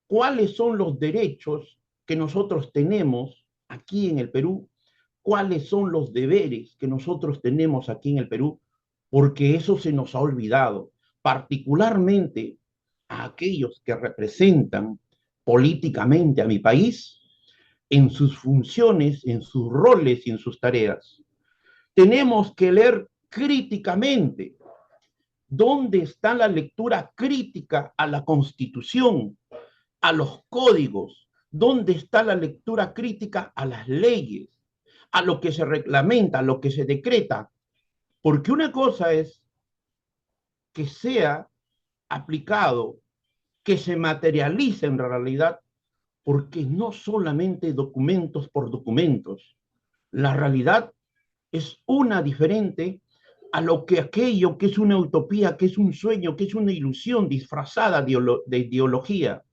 ¿cuáles son los derechos que nosotros tenemos aquí en el Perú? ¿Cuáles son los deberes que nosotros tenemos aquí en el Perú? Porque eso se nos ha olvidado, particularmente a aquellos que representan políticamente a mi país en sus funciones, en sus roles y en sus tareas. Tenemos que leer críticamente. ¿Dónde está la lectura crítica a la Constitución, a los códigos? ¿Dónde está la lectura crítica a las leyes, a lo que se reglamenta, a lo que se decreta? Porque una cosa es que sea aplicado, que se materialice en realidad, porque no solamente documentos por documentos. La realidad es una diferente a lo que aquello que es una utopía, que es un sueño, que es una ilusión disfrazada de ideología.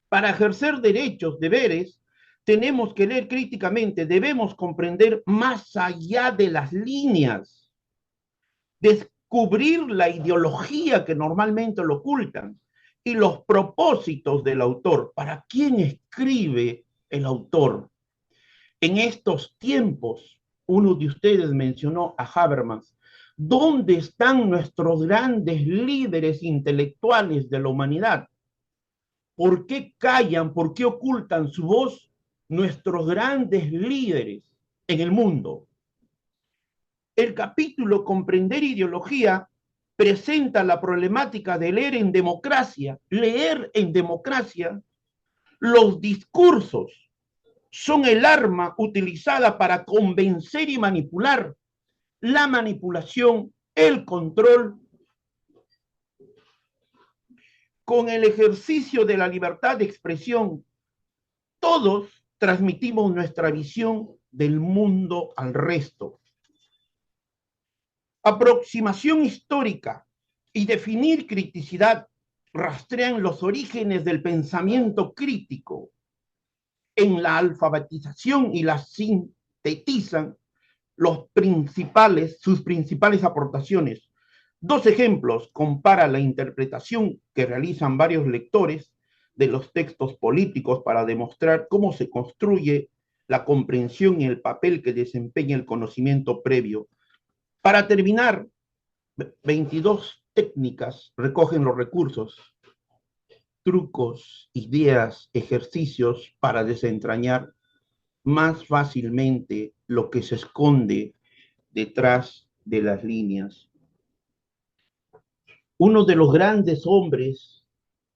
Para ejercer derechos, deberes, tenemos que leer críticamente, debemos comprender más allá de las líneas, descubrir la ideología que normalmente lo ocultan y los propósitos del autor. ¿Para quién escribe el autor? En estos tiempos, uno de ustedes mencionó a Habermas. ¿Dónde están nuestros grandes líderes intelectuales de la humanidad? ¿Por qué callan? ¿Por qué ocultan su voz nuestros grandes líderes en el mundo? El capítulo Comprender ideología presenta la problemática de leer en democracia. Leer en democracia, los discursos son el arma utilizada para convencer y manipular. La manipulación, el control, con el ejercicio de la libertad de expresión, todos transmitimos nuestra visión del mundo al resto. Aproximación histórica y definir criticidad rastrean los orígenes del pensamiento crítico. En la alfabetización y la sintetizan sus principales aportaciones. Dos ejemplos: compara la interpretación que realizan varios lectores de los textos políticos para demostrar cómo se construye la comprensión y el papel que desempeña el conocimiento previo. Para terminar, 22 técnicas recogen los recursos, trucos, ideas, ejercicios para desentrañar más fácilmente lo que se esconde detrás de las líneas. Uno de los grandes hombres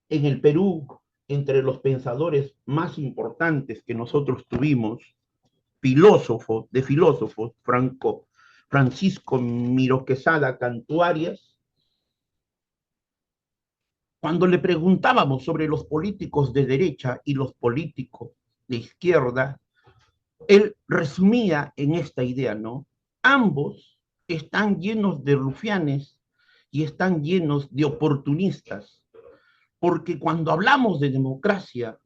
en el Perú, entre los pensadores más importantes que nosotros tuvimos, filósofos, Francisco Miro Quesada Cantuarias, cuando le preguntábamos sobre los políticos de derecha y los políticos de izquierda, él resumía en esta idea, ¿no? Ambos están llenos de rufianes y están llenos de oportunistas, porque cuando hablamos de democracia,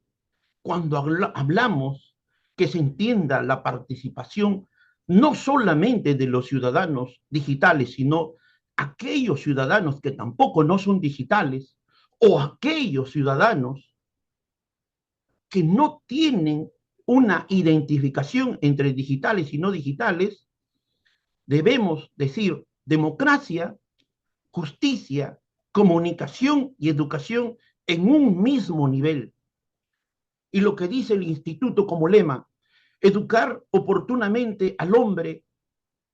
cuando hablamos que se entienda la participación no solamente de los ciudadanos digitales, sino aquellos ciudadanos que tampoco no son digitales, o aquellos ciudadanos que no tienen una identificación entre digitales y no digitales, debemos decir democracia, justicia, comunicación y educación en un mismo nivel. Y lo que dice el instituto como lema: educar oportunamente al hombre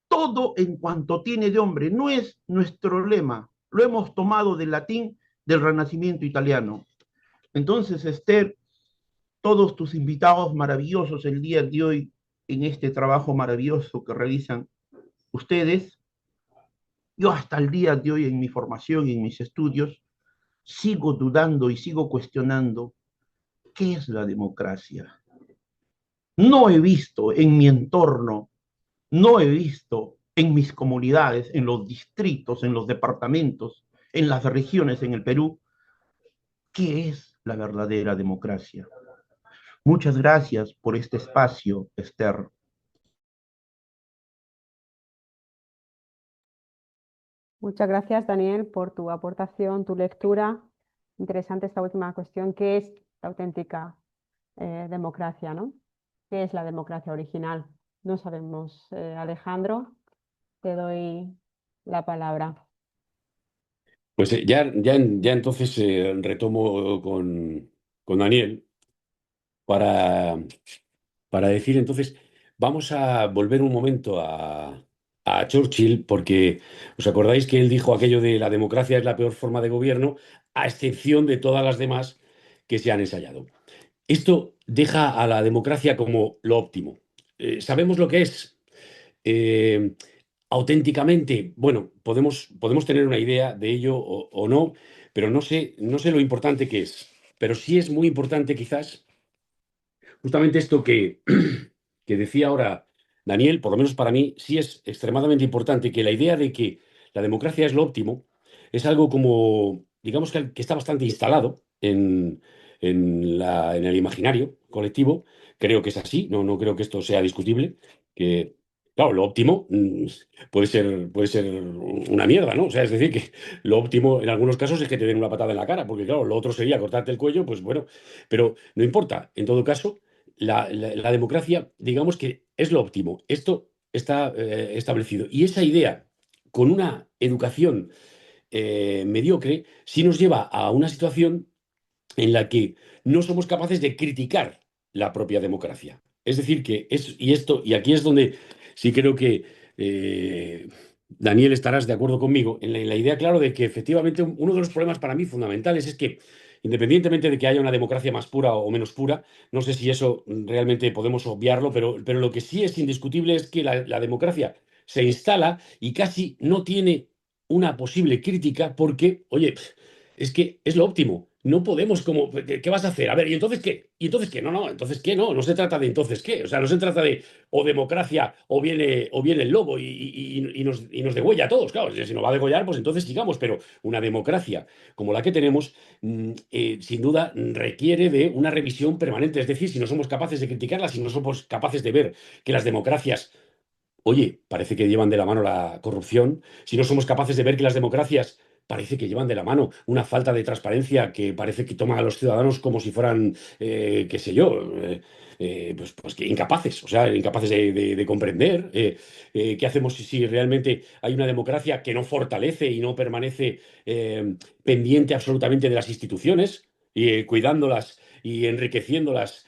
todo en cuanto tiene de hombre. No es nuestro lema, lo hemos tomado del latín del Renacimiento italiano. Entonces, Esther, todos tus invitados maravillosos el día de hoy en este trabajo maravilloso que realizan ustedes, yo hasta el día de hoy en mi formación y en mis estudios sigo dudando y sigo cuestionando qué es la democracia. No he visto en mi entorno, no he visto en mis comunidades, en los distritos, en los departamentos, en las regiones en el Perú, qué es la verdadera democracia. Muchas gracias por este espacio, Esther. Muchas gracias, Daniel, por tu aportación, tu lectura. Interesante esta última cuestión. ¿Qué es la auténtica democracia, ¿no? ¿Qué es la democracia original? No sabemos. Alejandro, te doy la palabra. Pues ya entonces retomo con Daniel para decir entonces, vamos a volver un momento a Churchill, porque os acordáis que él dijo aquello de la democracia es la peor forma de gobierno, a excepción de todas las demás que se han ensayado. Esto deja a la democracia como lo óptimo. ¿Sabemos lo que es? Auténticamente, bueno, podemos tener una idea de ello o no, pero no sé lo importante que es. Pero sí es muy importante quizás justamente esto que decía ahora Daniel, por lo menos para mí, sí es extremadamente importante que la idea de que la democracia es lo óptimo es algo como, digamos que está bastante instalado en el imaginario colectivo. Creo que es así, no creo que esto sea discutible, que, claro, lo óptimo puede ser una mierda, ¿no? O sea, es decir, que lo óptimo en algunos casos es que te den una patada en la cara, porque claro, lo otro sería cortarte el cuello, pues bueno, pero no importa, en todo caso la democracia, digamos que es lo óptimo. Esto está establecido. Y esa idea, con una educación mediocre, sí nos lleva a una situación en la que no somos capaces de criticar la propia democracia. Es decir, y aquí es donde sí creo que Daniel estarás de acuerdo conmigo, en la idea, claro, de que efectivamente uno de los problemas para mí fundamentales es que, independientemente de que haya una democracia más pura o menos pura, no sé si eso realmente podemos obviarlo, pero lo que sí es indiscutible es que la democracia se instala y casi no tiene una posible crítica porque, oye, es que es lo óptimo. No podemos como, ¿qué vas a hacer? A ver, ¿y entonces qué? ¿Y entonces qué? No, entonces qué, no se trata de entonces qué. O sea, no se trata de o democracia o viene el lobo y nos degüella a todos. Claro, si nos va a degollar, pues entonces sigamos. Pero una democracia como la que tenemos, sin duda, requiere de una revisión permanente. Es decir, si no somos capaces de criticarla, si no somos capaces de ver que las democracias oye, parece que llevan de la mano la corrupción. Si no somos capaces de ver que las democracias parece que llevan de la mano una falta de transparencia que parece que toma a los ciudadanos como si fueran, qué sé yo, pues que incapaces, o sea, incapaces de comprender qué hacemos si realmente hay una democracia que no fortalece y no permanece pendiente absolutamente de las instituciones, cuidándolas y enriqueciéndolas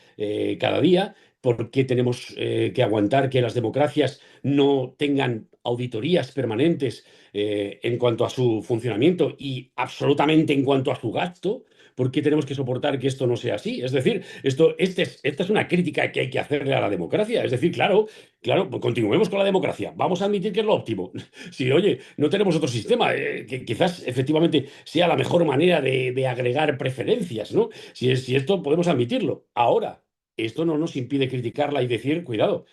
cada día. ¿Por qué tenemos que aguantar que las democracias no tengan auditorías permanentes en cuanto a su funcionamiento y absolutamente en cuanto a su gasto? ¿Por qué tenemos que soportar que esto no sea así? Es decir, esta es una crítica que hay que hacerle a la democracia. Es decir, claro, claro, pues continuemos con la democracia. Vamos a admitir que es lo óptimo. Si, oye, no tenemos otro sistema, que quizás efectivamente sea la mejor manera de agregar preferencias, ¿no? Si esto podemos admitirlo. Ahora, esto no nos impide criticarla y decir, cuidado,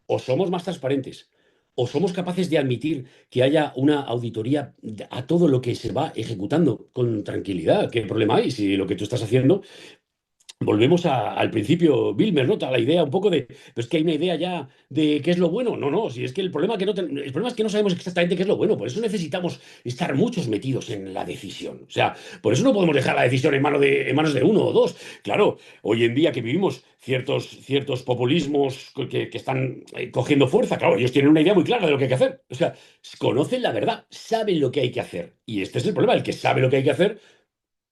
o somos más transparentes, o somos capaces de admitir que haya una auditoría a todo lo que se va ejecutando con tranquilidad. ¿Qué problema hay si lo que tú estás haciendo? Volvemos al principio, Wilmer, ¿no? A la idea un poco de, pero es que hay una idea ya de qué es lo bueno. No, no, si es que el problema, el problema es que no sabemos exactamente qué es lo bueno, por eso necesitamos estar muchos metidos en la decisión. O sea, por eso no podemos dejar la decisión en manos de uno o dos. Claro, hoy en día que vivimos ciertos populismos que están cogiendo fuerza, claro, ellos tienen una idea muy clara de lo que hay que hacer. O sea, conocen la verdad, saben lo que hay que hacer. Y este es el problema, el que sabe lo que hay que hacer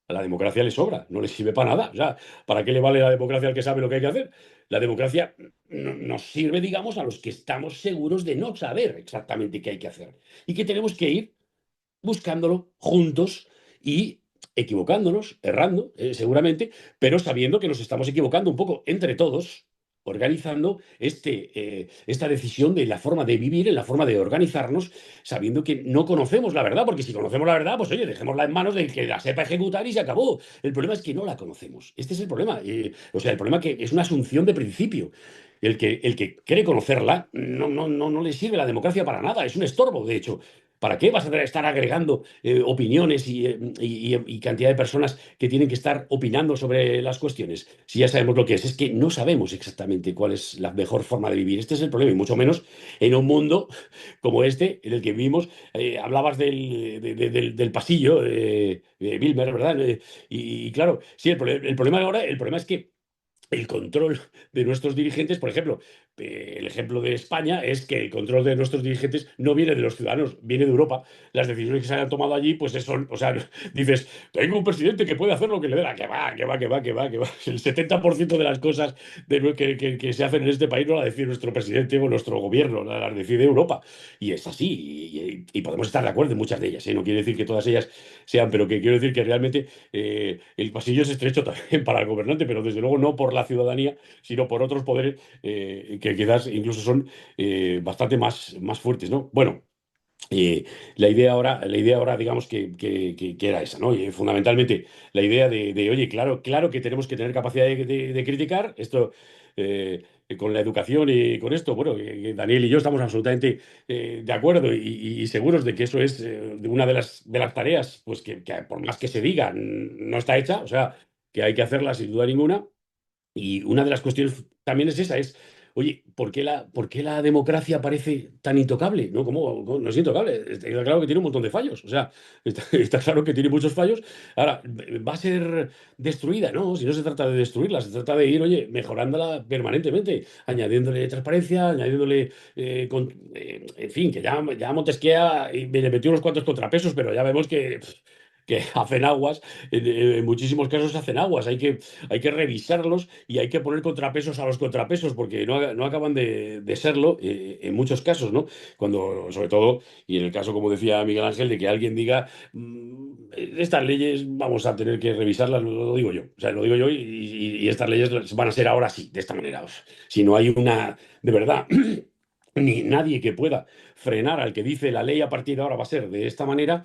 a la democracia le sobra, no le sirve para nada. O sea, ¿para qué le vale la democracia al que sabe lo que hay que hacer? La democracia nos sirve, digamos, a los que estamos seguros de no saber exactamente qué hay que hacer y que tenemos que ir buscándolo juntos y equivocándonos, errando, seguramente, pero sabiendo que nos estamos equivocando un poco entre todos, organizando esta decisión de la forma de vivir, en la forma de organizarnos, sabiendo que no conocemos la verdad, porque si conocemos la verdad, pues oye, dejémosla en manos del que la sepa ejecutar y se acabó. El problema es que no la conocemos. Este es el problema. O sea, el problema que es una asunción de principio. El que cree conocerla no le sirve la democracia para nada, es un estorbo, de hecho. ¿Para qué vas a estar agregando opiniones y cantidad de personas que tienen que estar opinando sobre las cuestiones? Si ya sabemos lo que es que no sabemos exactamente cuál es la mejor forma de vivir. Este es el problema, y mucho menos en un mundo como este, en el que vivimos. Hablabas del pasillo, Wilmer, ¿verdad? Y claro, sí, el problema ahora, el problema es que el control de nuestros dirigentes, por ejemplo, el ejemplo de España es que el control de nuestros dirigentes no viene de los ciudadanos, viene de Europa. Las decisiones que se hayan tomado allí, pues son, o sea, dices, tengo un presidente que puede hacer lo que le dé la que va, que va, que va, que va, que va. El 70% de las cosas que se hacen en este país no las decide nuestro presidente o nuestro gobierno, las decide Europa. Y es así, y podemos estar de acuerdo en muchas de ellas, ¿eh? No quiere decir que todas ellas sean, pero que quiero decir que realmente el pasillo es estrecho también para el gobernante, pero desde luego no por la ciudadanía, sino por otros poderes que quizás incluso son bastante más fuertes, ¿no? Bueno, eh, la idea ahora, digamos que era esa, ¿no? Y fundamentalmente la idea oye, claro, claro que tenemos que tener capacidad de criticar esto. Con la educación y con esto, bueno, Daniel y yo estamos absolutamente de acuerdo y seguros de que eso es una de las tareas, pues que por más que se diga, no está hecha, o sea, que hay que hacerla sin duda ninguna. Y una de las cuestiones también es esa, oye, ¿por qué la democracia parece tan intocable? ¿No? ¿Cómo no es intocable? Está claro que tiene un montón de fallos. O sea, está claro que tiene muchos fallos. Ahora, ¿va a ser destruida? No, si no se trata de destruirla, se trata de ir, oye, mejorándola permanentemente, añadiéndole transparencia, añadiéndole, en fin, que ya Montesquieu le metió unos cuantos contrapesos, pero ya vemos que hacen aguas, en muchísimos casos hacen aguas, hay que revisarlos y hay que poner contrapesos a los contrapesos porque no acaban de serlo en muchos casos, ¿no? Cuando, sobre todo, y en el caso, como decía Miguel Ángel, de que alguien diga, estas leyes vamos a tener que revisarlas, lo digo yo, o sea, lo digo yo y estas leyes van a ser ahora sí, de esta manera. O sea, si no hay de verdad, ni nadie que pueda frenar al que dice la ley a partir de ahora va a ser de esta manera,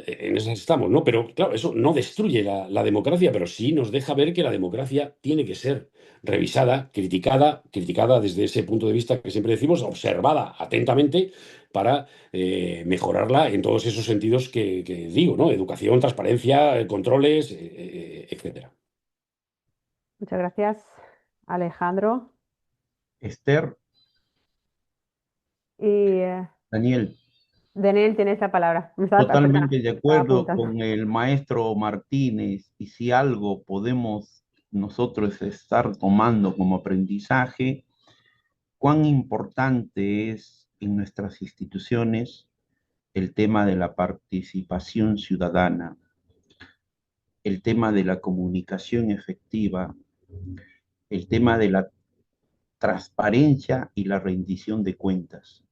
en esas estamos, ¿no? Pero claro, eso no destruye la democracia, pero sí nos deja ver que la democracia tiene que ser revisada, criticada desde ese punto de vista que siempre decimos, observada atentamente para mejorarla en todos esos sentidos que digo, ¿no? Educación, transparencia, controles, etcétera. Muchas gracias, Alejandro. Esther, Y Daniel, Daniel, tienes la palabra. Perdona, totalmente de estaba acuerdo apuntando. con el maestro Martínez, y si algo podemos nosotros estar tomando como aprendizaje, cuán importante es en nuestras instituciones el tema de la participación ciudadana, el tema de la comunicación efectiva, el tema de la transparencia y la rendición de cuentas.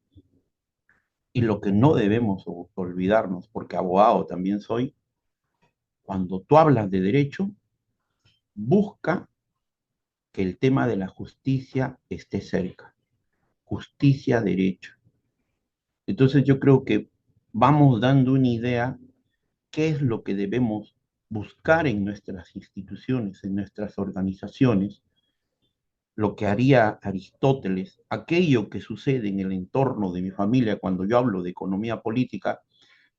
Y lo que no debemos olvidarnos, porque abogado también soy, cuando tú hablas de derecho, busca que el tema de la justicia esté cerca. Justicia, derecho. Entonces yo creo que vamos dando una idea qué es lo que debemos buscar en nuestras instituciones, en nuestras organizaciones, lo que haría Aristóteles, aquello que sucede en el entorno de mi familia cuando yo hablo de economía política,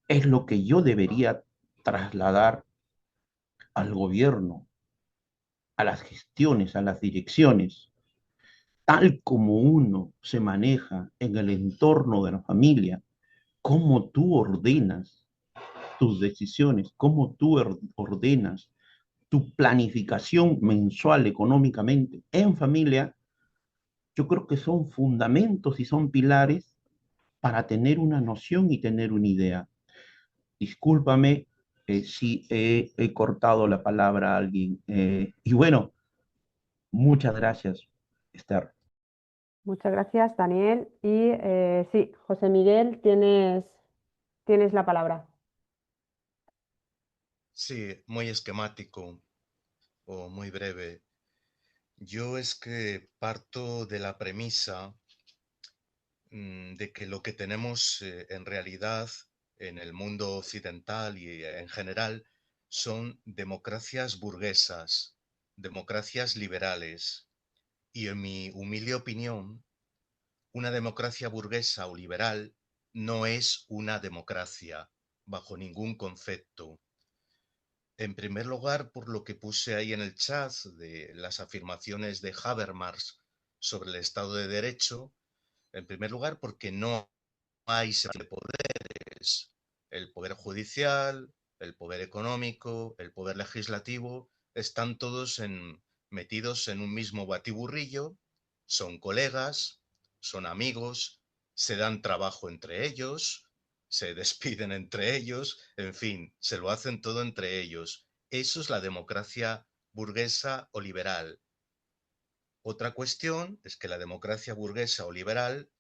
es lo que yo debería trasladar al gobierno, a las gestiones, a las direcciones, tal como uno se maneja en el entorno de la familia, cómo tú ordenas tus decisiones, cómo tú ordenas tu planificación mensual económicamente en familia, yo creo que son fundamentos y son pilares para tener una noción y tener una idea. Discúlpame si he cortado la palabra a alguien. Y bueno, muchas gracias, Esther. Muchas gracias, Daniel. Y sí, José Miguel, tienes la palabra. Sí, muy esquemático o muy breve. Yo es que parto de la premisa de que lo que tenemos en realidad en el mundo occidental y en general son democracias burguesas, democracias liberales. Y en mi humilde opinión, una democracia burguesa o liberal no es una democracia bajo ningún concepto. En primer lugar, por lo que puse ahí en el chat de las afirmaciones de Habermas sobre el Estado de Derecho, en primer lugar, porque no hay separación de poderes. El poder judicial, el poder económico, el poder legislativo, están todos metidos en un mismo batiburrillo, son colegas, son amigos, se dan trabajo entre ellos, se despiden entre ellos, en fin, se lo hacen todo entre ellos. Eso es la democracia burguesa o liberal. Otra cuestión es que la democracia burguesa o liberal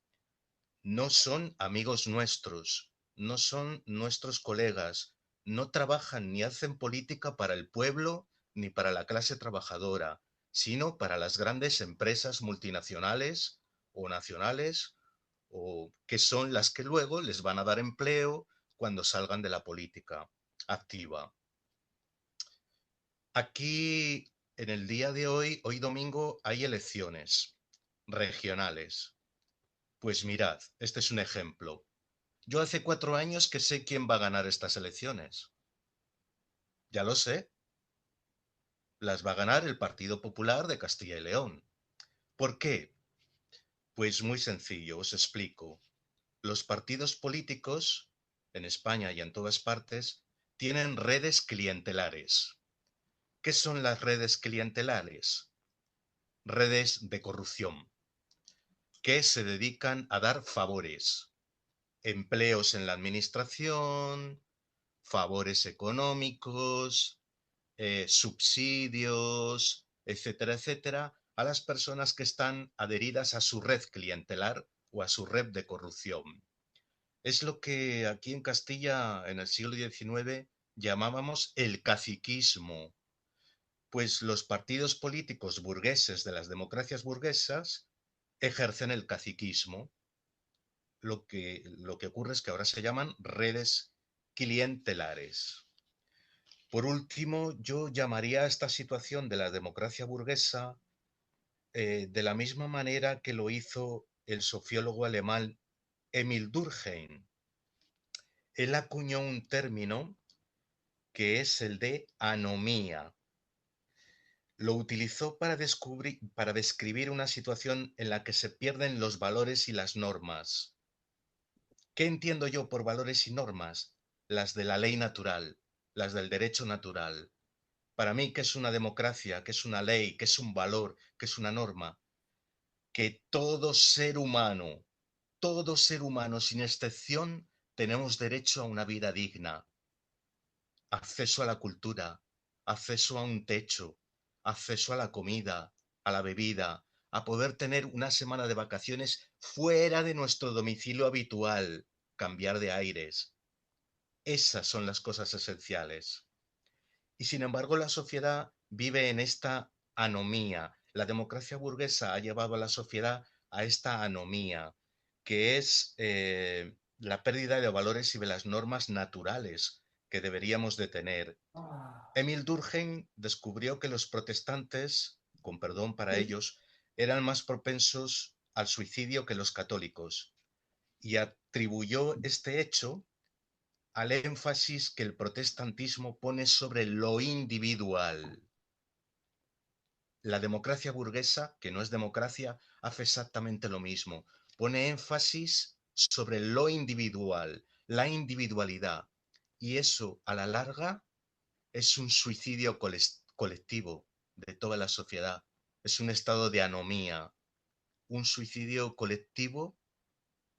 no son amigos nuestros, no son nuestros colegas, no trabajan ni hacen política para el pueblo ni para la clase trabajadora, sino para las grandes empresas multinacionales o nacionales, o que son las que luego les van a dar empleo cuando salgan de la política activa. Aquí, en el día de hoy domingo, hay elecciones regionales. Pues mirad, este es un ejemplo. Yo hace 4 años que sé quién va a ganar estas elecciones. Ya lo sé. Las va a ganar el Partido Popular de Castilla y León. ¿Por qué? Pues muy sencillo, os explico. Los partidos políticos, en España y en todas partes, tienen redes clientelares. ¿Qué son las redes clientelares? Redes de corrupción, que se dedican a dar favores, empleos en la administración, favores económicos, subsidios, etcétera, etcétera, a las personas que están adheridas a su red clientelar o a su red de corrupción. Es lo que aquí en Castilla, en el siglo XIX, llamábamos el caciquismo, pues los partidos políticos burgueses de las democracias burguesas ejercen el caciquismo. Lo que ocurre es que ahora se llaman redes clientelares. Por último, yo llamaría a esta situación de la democracia burguesa de la misma manera que lo hizo el sociólogo alemán Emil Durkheim. Él acuñó un término que es el de anomía. Lo utilizó para describir una situación en la que se pierden los valores y las normas. ¿Qué entiendo yo por valores y normas? Las de la ley natural, las del derecho natural. Para mí, ¿qué es una democracia? ¿Qué es una ley? ¿Qué es un valor? ¿Qué es una norma? Que todo ser humano sin excepción, tenemos derecho a una vida digna, acceso a la cultura, acceso a un techo, acceso a la comida, a la bebida, a poder tener una semana de vacaciones fuera de nuestro domicilio habitual, cambiar de aires. Esas son las cosas esenciales. Y sin embargo, la sociedad vive en esta anomía. La democracia burguesa ha llevado a la sociedad a esta anomía, que es la pérdida de valores y de las normas naturales que deberíamos de tener. Emil Durkheim descubrió que los protestantes, con perdón para ellos, eran más propensos al suicidio que los católicos, y atribuyó este hecho al énfasis que el protestantismo pone sobre lo individual. La democracia burguesa, que no es democracia, hace exactamente lo mismo. Pone énfasis sobre lo individual, la individualidad. Y eso, a la larga, es un suicidio colectivo de toda la sociedad. Es un estado de anomía, un suicidio colectivo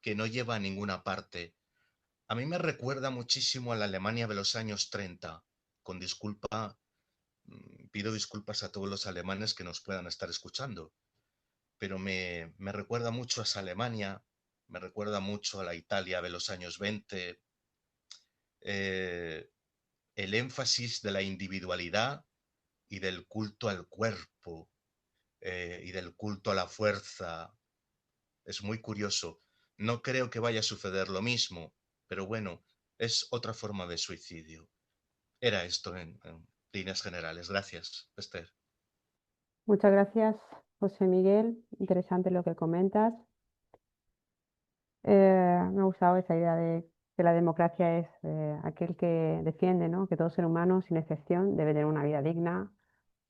que no lleva a ninguna parte. A mí me recuerda muchísimo a la Alemania de los años 30. Con disculpa, pido disculpas a todos los alemanes que nos puedan estar escuchando, pero me recuerda mucho a esa Alemania, me recuerda mucho a la Italia de los años 20, el énfasis de la individualidad y del culto al cuerpo y del culto a la fuerza. Es muy curioso. No creo que vaya a suceder lo mismo, pero bueno, es otra forma de suicidio. Era esto en líneas generales. Gracias, Esther. Muchas gracias, José Miguel. Interesante lo que comentas. Me ha gustado esa idea de que la democracia es aquel que defiende, ¿no? Que todo ser humano, sin excepción, debe tener una vida digna.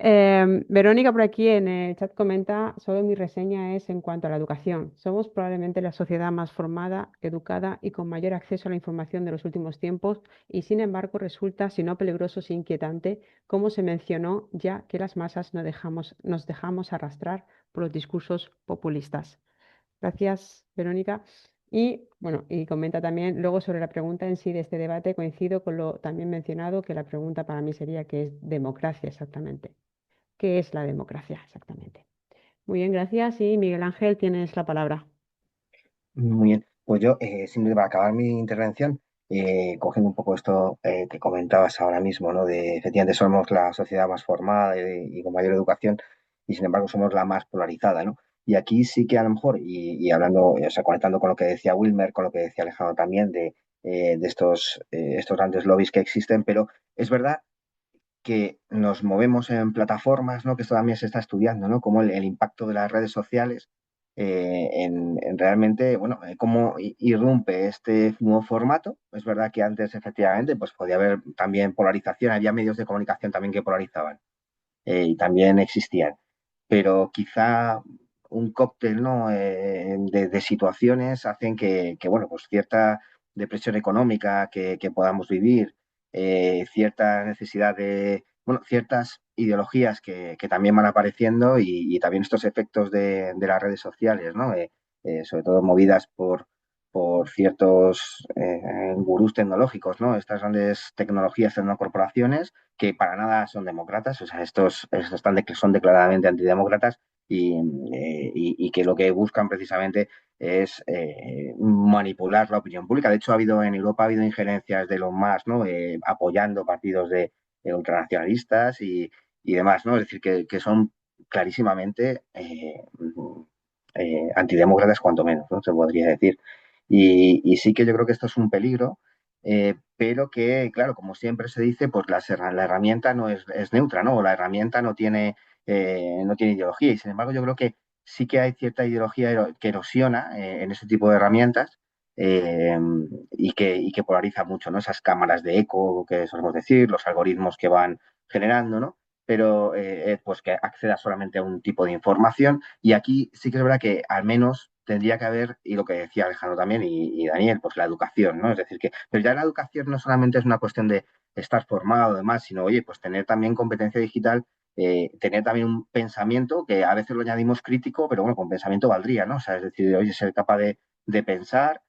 Verónica por aquí en el chat comenta, solo mi reseña es en cuanto a la educación. Somos probablemente la sociedad más formada, educada y con mayor acceso a la información de los últimos tiempos y sin embargo resulta, si no peligroso, sí inquietante, como se mencionó ya que las masas nos dejamos arrastrar por los discursos populistas. Gracias, Verónica. Y bueno, y comenta también luego sobre la pregunta en sí de este debate, coincido con lo también mencionado, que la pregunta para mí sería ¿qué es democracia exactamente? ¿Qué es la democracia exactamente? Muy bien, gracias. Y Miguel Ángel, tienes la palabra. Muy bien, pues yo, simplemente para acabar mi intervención, cogiendo un poco esto que comentabas ahora mismo, ¿no? De efectivamente somos la sociedad más formada y con mayor educación, y sin embargo somos la más polarizada, ¿no? Y aquí sí que a lo mejor, y hablando, o sea, conectando con lo que decía Wilmer, con lo que decía Alejandro también, de estos grandes lobbies que existen, pero es verdad que nos movemos en plataformas, ¿no? Que esto también se está estudiando, ¿no? Como el impacto de las redes sociales en realmente, bueno, cómo irrumpe este nuevo formato. Es verdad que antes, efectivamente, pues podía haber también polarización, había medios de comunicación también que polarizaban y también existían, pero quizá un cóctel, ¿no? De situaciones hacen bueno, pues cierta depresión económica que podamos vivir, cierta necesidad de, bueno, ciertas ideologías que también van apareciendo y también estos efectos de las redes sociales, ¿no? Sobre todo movidas por ciertos gurús tecnológicos, ¿no? Estas grandes tecnologías en corporaciones que para nada son demócratas, o sea, son declaradamente antidemócratas y que lo que buscan precisamente es manipular la opinión pública. De hecho, en Europa ha habido injerencias de los más, ¿no? Apoyando partidos de ultranacionalistas y demás, ¿no? Es decir, que son clarísimamente antidemócratas, cuanto menos, ¿no? Se podría decir. Y sí que yo creo que esto es un peligro, pero que, claro, como siempre se dice, pues la herramienta no es neutra, ¿no? O la herramienta no tiene ideología. Y sin embargo, yo creo que sí que hay cierta ideología que erosiona en ese tipo de herramientas eh, y que polariza mucho, ¿no? Esas cámaras de eco que solemos decir, los algoritmos que van generando, ¿no? Pero pues que acceda solamente a un tipo de información. Y aquí sí que es verdad que al menos tendría que haber, y lo que decía Alejandro también y Daniel, pues la educación, ¿no? Es decir, que, pero ya la educación no solamente es una cuestión de estar formado, además, sino, oye, pues tener también competencia digital, tener también un pensamiento que a veces lo añadimos crítico, pero bueno, con pensamiento valdría, ¿no? O sea, es decir, oye, ser capaz de pensar,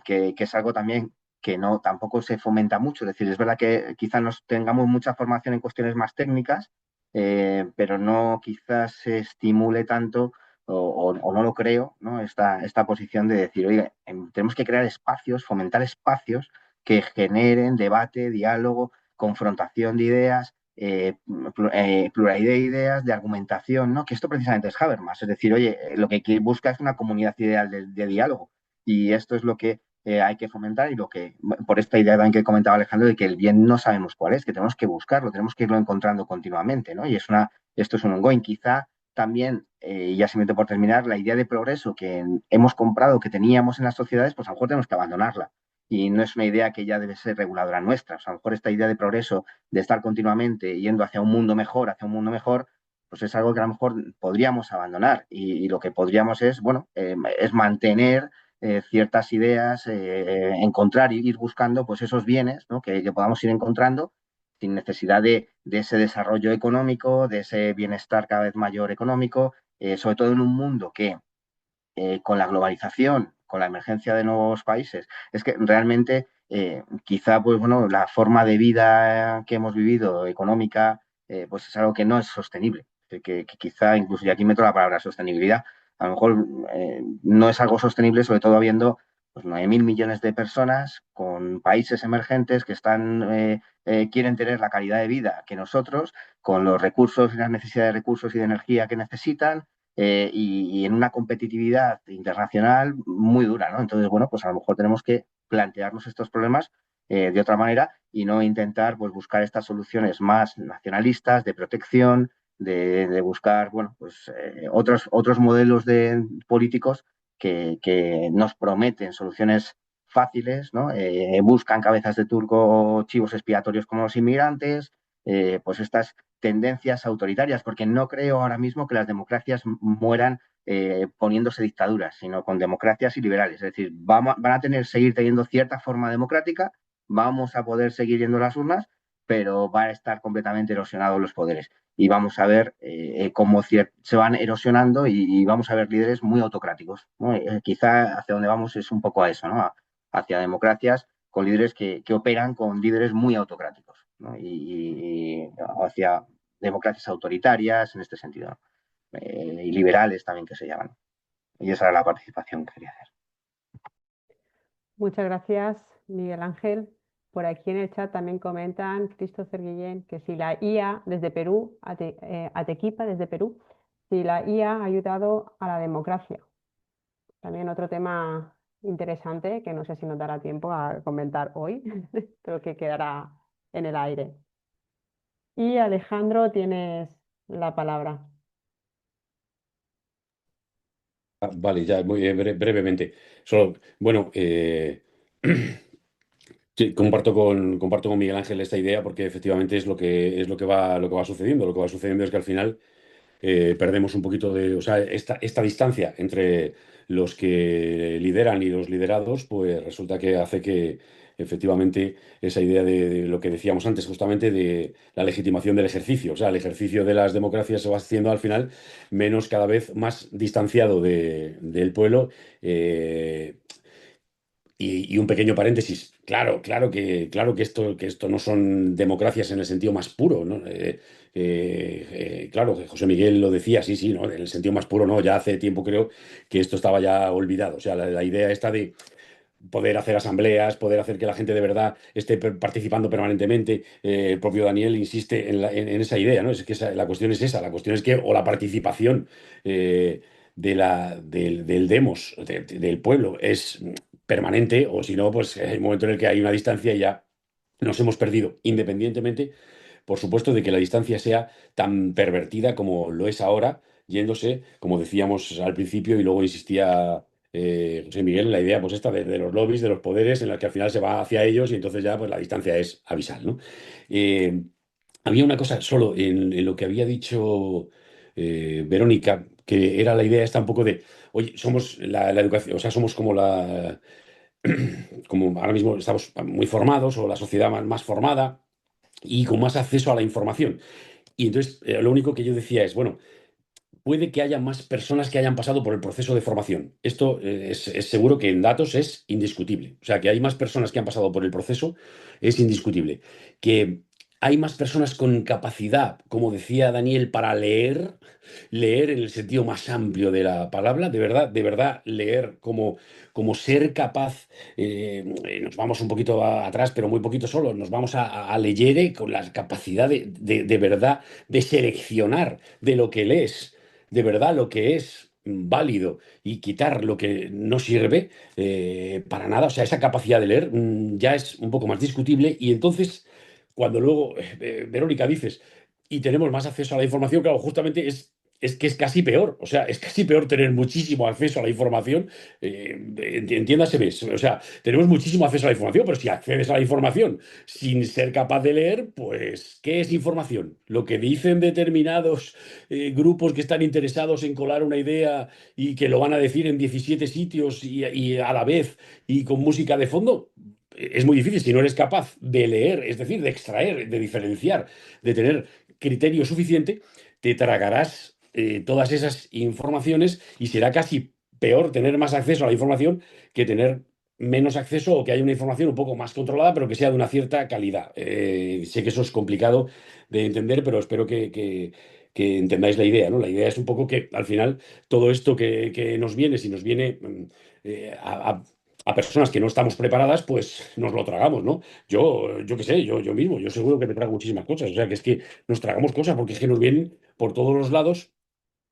que es algo también que no tampoco se fomenta mucho. Es decir, es verdad que quizás nos tengamos mucha formación en cuestiones más técnicas, pero no quizás se estimule tanto o no lo creo, ¿no? Esta posición de decir, oye, tenemos que crear espacios, fomentar espacios que generen debate, diálogo, confrontación de ideas, pluralidad de ideas, de argumentación, ¿no? Que esto precisamente es Habermas. Es decir, oye, lo que busca es una comunidad ideal de diálogo. Y esto es lo que hay que fomentar y lo que, por esta idea también que comentaba Alejandro, de que el bien no sabemos cuál es, que tenemos que buscarlo, tenemos que irlo encontrando continuamente, ¿no? Y esto es un ongoing. Quizá también, ya simplemente por terminar, la idea de progreso que hemos comprado, que teníamos en las sociedades, pues a lo mejor tenemos que abandonarla. Y no es una idea que ya debe ser reguladora nuestra. O sea, a lo mejor esta idea de progreso, de estar continuamente yendo hacia un mundo mejor, pues es algo que a lo mejor podríamos abandonar. Y lo que podríamos es, bueno, es mantener ciertas ideas, encontrar y ir buscando pues esos bienes, ¿no? que podamos ir encontrando sin necesidad de ese desarrollo económico, de ese bienestar cada vez mayor económico, sobre todo en un mundo que con la globalización, con la emergencia de nuevos países, es que realmente quizá pues bueno, la forma de vida que hemos vivido económica pues es algo que no es sostenible, que quizá incluso, y aquí meto la palabra sostenibilidad, a lo mejor no es algo sostenible, sobre todo habiendo pues 9.000 millones de personas con países emergentes que quieren tener la calidad de vida que nosotros, con los recursos y las necesidades de recursos y de energía que necesitan, y en una competitividad internacional muy dura, ¿no? Entonces, bueno, pues a lo mejor tenemos que plantearnos estos problemas de otra manera y no intentar pues, buscar estas soluciones más nacionalistas, de protección, de buscar, bueno, pues otros modelos políticos que nos prometen soluciones fáciles, ¿no? Buscan cabezas de turco o chivos expiatorios como los inmigrantes, pues estas tendencias autoritarias, porque no creo ahora mismo que las democracias mueran poniéndose dictaduras, sino con democracias y liberales. Es decir, van a seguir teniendo cierta forma democrática, vamos a poder seguir yendo a las urnas, pero van a estar completamente erosionados los poderes. Y vamos a ver cómo se van erosionando y vamos a ver líderes muy autocráticos, ¿no? Quizá hacia donde vamos es un poco a eso, ¿no? Hacia democracias con líderes que operan con líderes muy autocráticos, ¿no? Y hacia democracias autoritarias en este sentido, ¿no? Y liberales también que se llaman. Y esa era la participación que quería hacer. Muchas gracias, Miguel Ángel. Por aquí en el chat también comentan, Christopher Guillén, que si la IA desde Perú, Atequipa desde Perú, si la IA ha ayudado a la democracia. También otro tema interesante que no sé si nos dará tiempo a comentar hoy, pero que quedará en el aire. Y Alejandro, tienes la palabra. Vale, ya muy brevemente. Solo, bueno, sí, comparto con Miguel Ángel esta idea porque efectivamente es lo que va sucediendo. Lo que va sucediendo es que al final perdemos un poquito o sea, esta distancia entre los que lideran y los liderados, pues resulta que hace que efectivamente esa idea de lo que decíamos antes, justamente de la legitimación del ejercicio, o sea, el ejercicio de las democracias se va haciendo al final menos, cada vez más distanciado del pueblo. eh, y un pequeño paréntesis, claro que esto no son democracias en el sentido más puro, ¿no? Claro, que José Miguel lo decía, sí, sí, ¿no? En el sentido más puro, no, ya hace tiempo creo que esto estaba ya olvidado. O sea, la idea esta de poder hacer asambleas, poder hacer que la gente de verdad esté participando permanentemente. El propio Daniel insiste en esa idea, ¿no? Es que la cuestión es esa, la cuestión es que, o la participación del demos, del pueblo, es permanente, o si no, pues hay un momento en el que hay una distancia y ya nos hemos perdido, independientemente, por supuesto, de que la distancia sea tan pervertida como lo es ahora, yéndose, como decíamos al principio, y luego insistía José Miguel, en la idea pues esta de los lobbies, de los poderes, en la que al final se va hacia ellos y entonces ya pues la distancia es abisal, ¿no? Eh, Había una cosa solo en lo que había dicho Verónica, que era la idea esta un poco de, oye, somos la educación, o sea, somos como como ahora mismo estamos muy formados o la sociedad más formada y con más acceso a la información. Y entonces, lo único que yo decía es, bueno, puede que haya más personas que hayan pasado por el proceso de formación. Esto es seguro que en datos es indiscutible. O sea, que hay más personas que han pasado por el proceso es indiscutible. Que hay más personas con capacidad, como decía Daniel, para leer en el sentido más amplio de la palabra, de verdad leer como ser capaz, nos vamos un poquito atrás, pero muy poquito solo, nos vamos a leer con la capacidad de verdad de seleccionar de lo que lees de verdad lo que es válido y quitar lo que no sirve para nada, o sea, esa capacidad de leer ya es un poco más discutible y entonces cuando luego, Verónica, dices, y tenemos más acceso a la información, claro, justamente es que es casi peor, o sea, es casi peor tener muchísimo acceso a la información, entiéndaseme, o sea, tenemos muchísimo acceso a la información, pero si accedes a la información sin ser capaz de leer, pues, ¿qué es información? Lo que dicen determinados grupos que están interesados en colar una idea y que lo van a decir en 17 sitios y a la vez y con música de fondo, es muy difícil si no eres capaz de leer, es decir, de extraer, de diferenciar, de tener criterio suficiente, te tragarás todas esas informaciones y será casi peor tener más acceso a la información que tener menos acceso o que haya una información un poco más controlada, pero que sea de una cierta calidad. Sé que eso es complicado de entender, pero espero que entendáis la idea, ¿no? La idea es un poco que al final todo esto que nos viene, si nos viene a personas que no estamos preparadas, pues nos lo tragamos, ¿no? Yo qué sé, yo mismo, yo seguro que me trago muchísimas cosas. O sea, que es que nos tragamos cosas porque es que nos vienen por todos los lados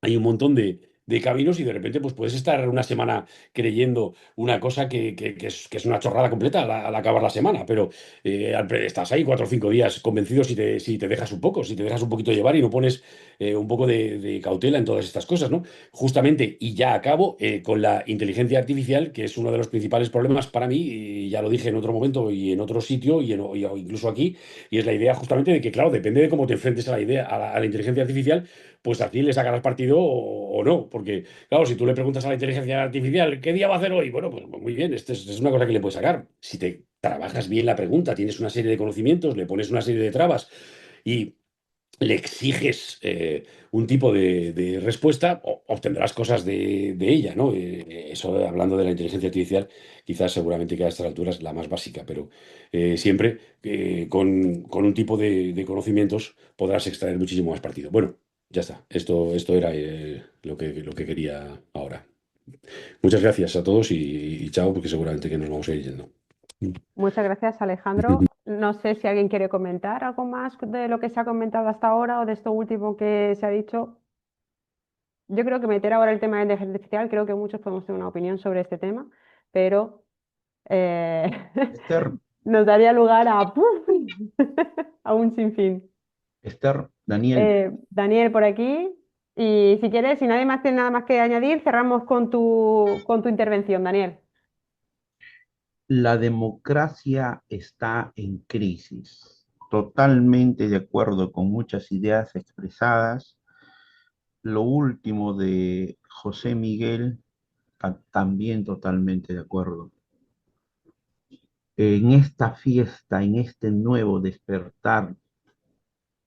hay un montón de caminos y de repente pues puedes estar una semana creyendo una cosa que es una chorrada completa al acabar la semana, pero estás ahí 4 o 5 días convencido si te dejas un poco, si te dejas un poquito llevar y no pones un poco de cautela en todas estas cosas, ¿no? Justamente, y ya acabo con la inteligencia artificial, que es uno de los principales problemas para mí, y ya lo dije en otro momento y en otro sitio y incluso aquí, y es la idea justamente de que, claro, depende de cómo te enfrentes a la idea, a la inteligencia artificial pues así le sacarás partido o no. Porque, claro, si tú le preguntas a la inteligencia artificial, ¿qué día va a hacer hoy? Bueno, pues muy bien, es una cosa que le puedes sacar. Si te trabajas bien la pregunta, tienes una serie de conocimientos, le pones una serie de trabas y le exiges un tipo de respuesta, obtendrás cosas de ella, ¿no? Eso, hablando de la inteligencia artificial, quizás seguramente que a estas alturas la más básica, pero siempre con un tipo de conocimientos podrás extraer muchísimo más partido. Bueno, ya está. Esto era lo que quería ahora. Muchas gracias a todos y chao, porque seguramente que nos vamos a ir yendo. Muchas gracias, Alejandro. No sé si alguien quiere comentar algo más de lo que se ha comentado hasta ahora o de esto último que se ha dicho. Yo creo que meter ahora el tema de inteligencia artificial, creo que muchos podemos tener una opinión sobre este tema, pero eh, Esther, nos daría lugar a, ¡puf! A un sinfín. Esther, Daniel, Daniel por aquí. Y si quieres, si nadie más tiene nada más que añadir, cerramos con tu intervención, Daniel. la democracia está en crisis. Totalmente de acuerdo con muchas ideas expresadas. Lo último de José Miguel, también totalmente de acuerdo. En esta fiesta, en este nuevo despertar,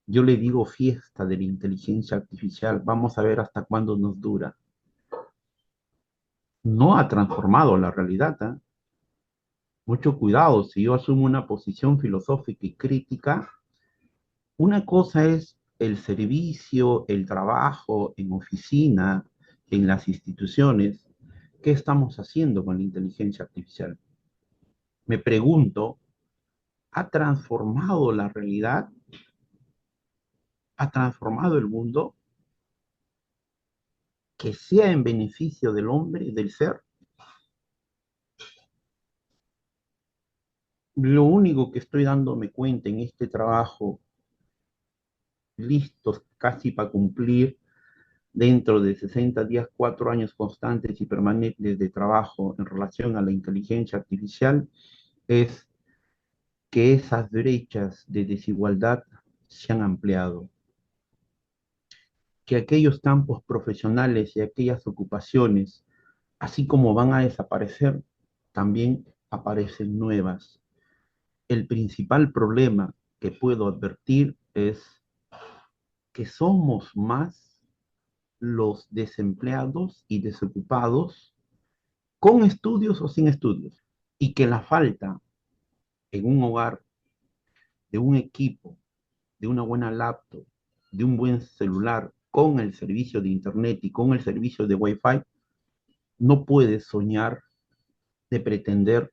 yo le digo fiesta de la inteligencia artificial, vamos a ver hasta cuándo nos dura. No ha transformado la realidad, ¿eh? Mucho cuidado, si yo asumo una posición filosófica y crítica, una cosa es el servicio, el trabajo en oficina, en las instituciones. ¿Qué estamos haciendo con la inteligencia artificial? Me pregunto, ¿ha transformado la realidad? ¿Ha transformado el mundo? ¿Que sea en beneficio del hombre, del ser? Lo único que estoy dándome cuenta en este trabajo, listos casi para cumplir dentro de 60 días, 4 años constantes y permanentes de trabajo en relación a la inteligencia artificial, es que esas brechas de desigualdad se han ampliado, que aquellos campos profesionales y aquellas ocupaciones Así como van a desaparecer, también aparecen nuevas. El principal problema que puedo advertir es que somos más los desempleados y desocupados con estudios o sin estudios, y que la falta en un hogar de un equipo, de una buena laptop, de un buen celular con el servicio de internet y con el servicio de Wi-Fi, no puede soñar de pretender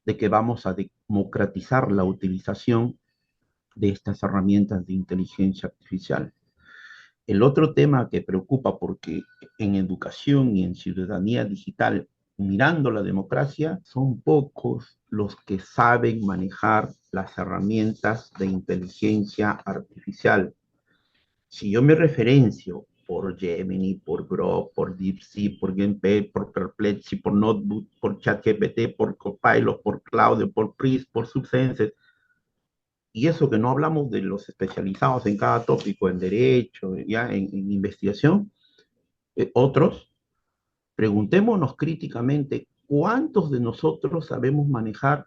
de que vamos a democratizar la utilización de estas herramientas de inteligencia artificial. El otro tema que preocupa, porque en educación y en ciudadanía digital, mirando la democracia, son pocos los que saben manejar las herramientas de inteligencia artificial. Si yo me referencio por Gemini, por Grok, por DeepSeek, por GamePad, por Perplexity, por Notebook, por ChatGPT, por Copilot, por Claude, por Prism, por Subsense, y eso que no hablamos de los especializados en cada tópico, en derecho, ya en investigación, otros, preguntémonos críticamente cuántos de nosotros sabemos manejar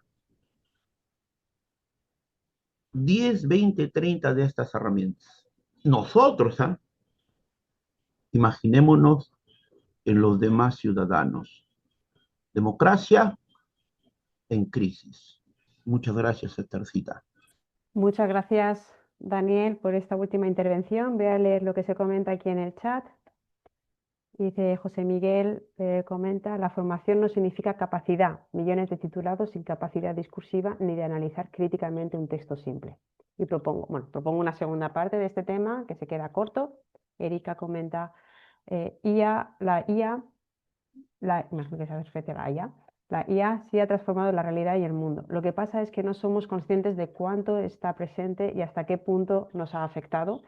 10, 20, 30 de estas herramientas. Nosotros, ¿ah? Imaginémonos en los demás ciudadanos. Democracia en crisis. Muchas gracias, Esthercita. Muchas gracias, Daniel, por esta última intervención. Voy a leer lo que se comenta aquí en el chat. Dice José Miguel, comenta, la formación no significa capacidad, millones de titulados sin capacidad discursiva ni de analizar críticamente un texto simple. Y propongo una segunda parte de este tema que se queda corto. Erika comenta, la IA sí ha transformado la realidad y el mundo. Lo que pasa es que no somos conscientes de cuánto está presente y hasta qué punto nos ha afectado.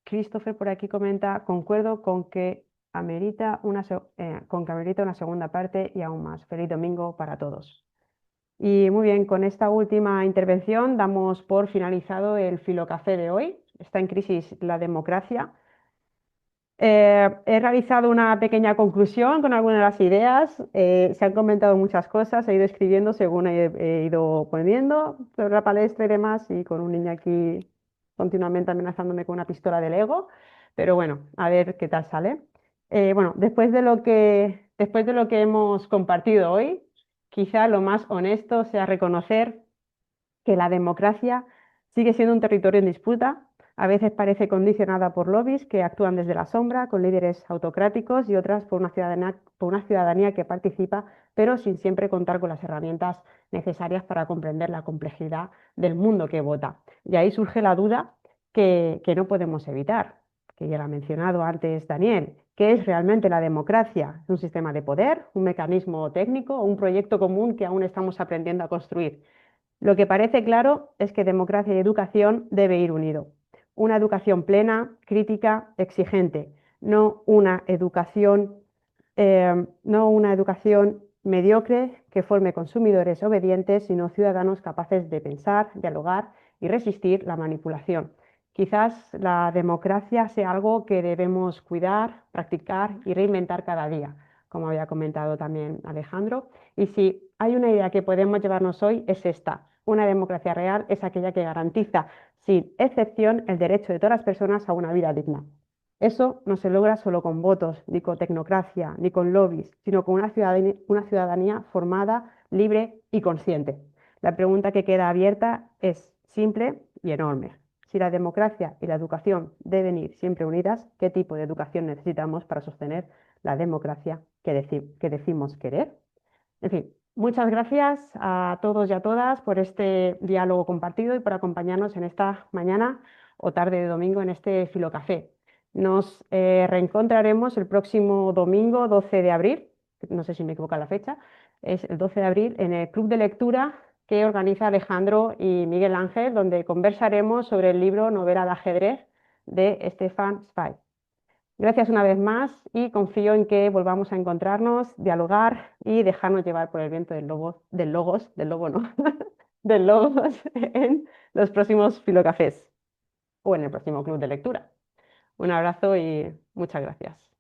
Christopher por aquí comenta, concuerdo con que amerita una segunda parte y aún más. Feliz domingo para todos. Y muy bien, con esta última intervención damos por finalizado el Filocafé de hoy. Está en crisis la democracia. He realizado una pequeña conclusión con algunas de las ideas. Se han comentado muchas cosas, he ido escribiendo según he ido poniendo sobre la palestra y demás, y con un niño aquí continuamente amenazándome con una pistola de Lego. Pero bueno, a ver qué tal sale. Bueno, después de lo que hemos compartido hoy, quizá lo más honesto sea reconocer que la democracia sigue siendo un territorio en disputa. A veces parece condicionada por lobbies que actúan desde la sombra, con líderes autocráticos, y otras por una ciudadanía que participa, pero sin siempre contar con las herramientas necesarias para comprender la complejidad del mundo que vota. Y ahí surge la duda que no podemos evitar, que ya lo ha mencionado antes Daniel. ¿Qué es realmente la democracia? ¿Es un sistema de poder, un mecanismo técnico o un proyecto común que aún estamos aprendiendo a construir? Lo que parece claro es que democracia y educación debe ir unido. Una educación plena, crítica, exigente, no una educación mediocre que forme consumidores obedientes, sino ciudadanos capaces de pensar, dialogar y resistir la manipulación. Quizás la democracia sea algo que debemos cuidar, practicar y reinventar cada día, como había comentado también Alejandro. Y si hay una idea que podemos llevarnos hoy, es esta. Una democracia real es aquella que garantiza, sin excepción, el derecho de todas las personas a una vida digna. Eso no se logra solo con votos, ni con tecnocracia, ni con lobbies, sino con una ciudadanía formada, libre y consciente. La pregunta que queda abierta es simple y enorme. Si la democracia y la educación deben ir siempre unidas, ¿qué tipo de educación necesitamos para sostener la democracia que decimos querer? En fin, muchas gracias a todos y a todas por este diálogo compartido y por acompañarnos en esta mañana o tarde de domingo en este Filocafé. Nos reencontraremos el próximo domingo 12 de abril, no sé si me equivoco la fecha, es el 12 de abril en el Club de Lectura que organiza Alejandro y Miguel Ángel, donde conversaremos sobre el libro Novela de ajedrez de Stefan Zweig. Gracias una vez más y confío en que volvamos a encontrarnos, dialogar y dejarnos llevar por el viento del lobo no, del logos en los próximos Filocafés o en el próximo club de lectura. Un abrazo y muchas gracias.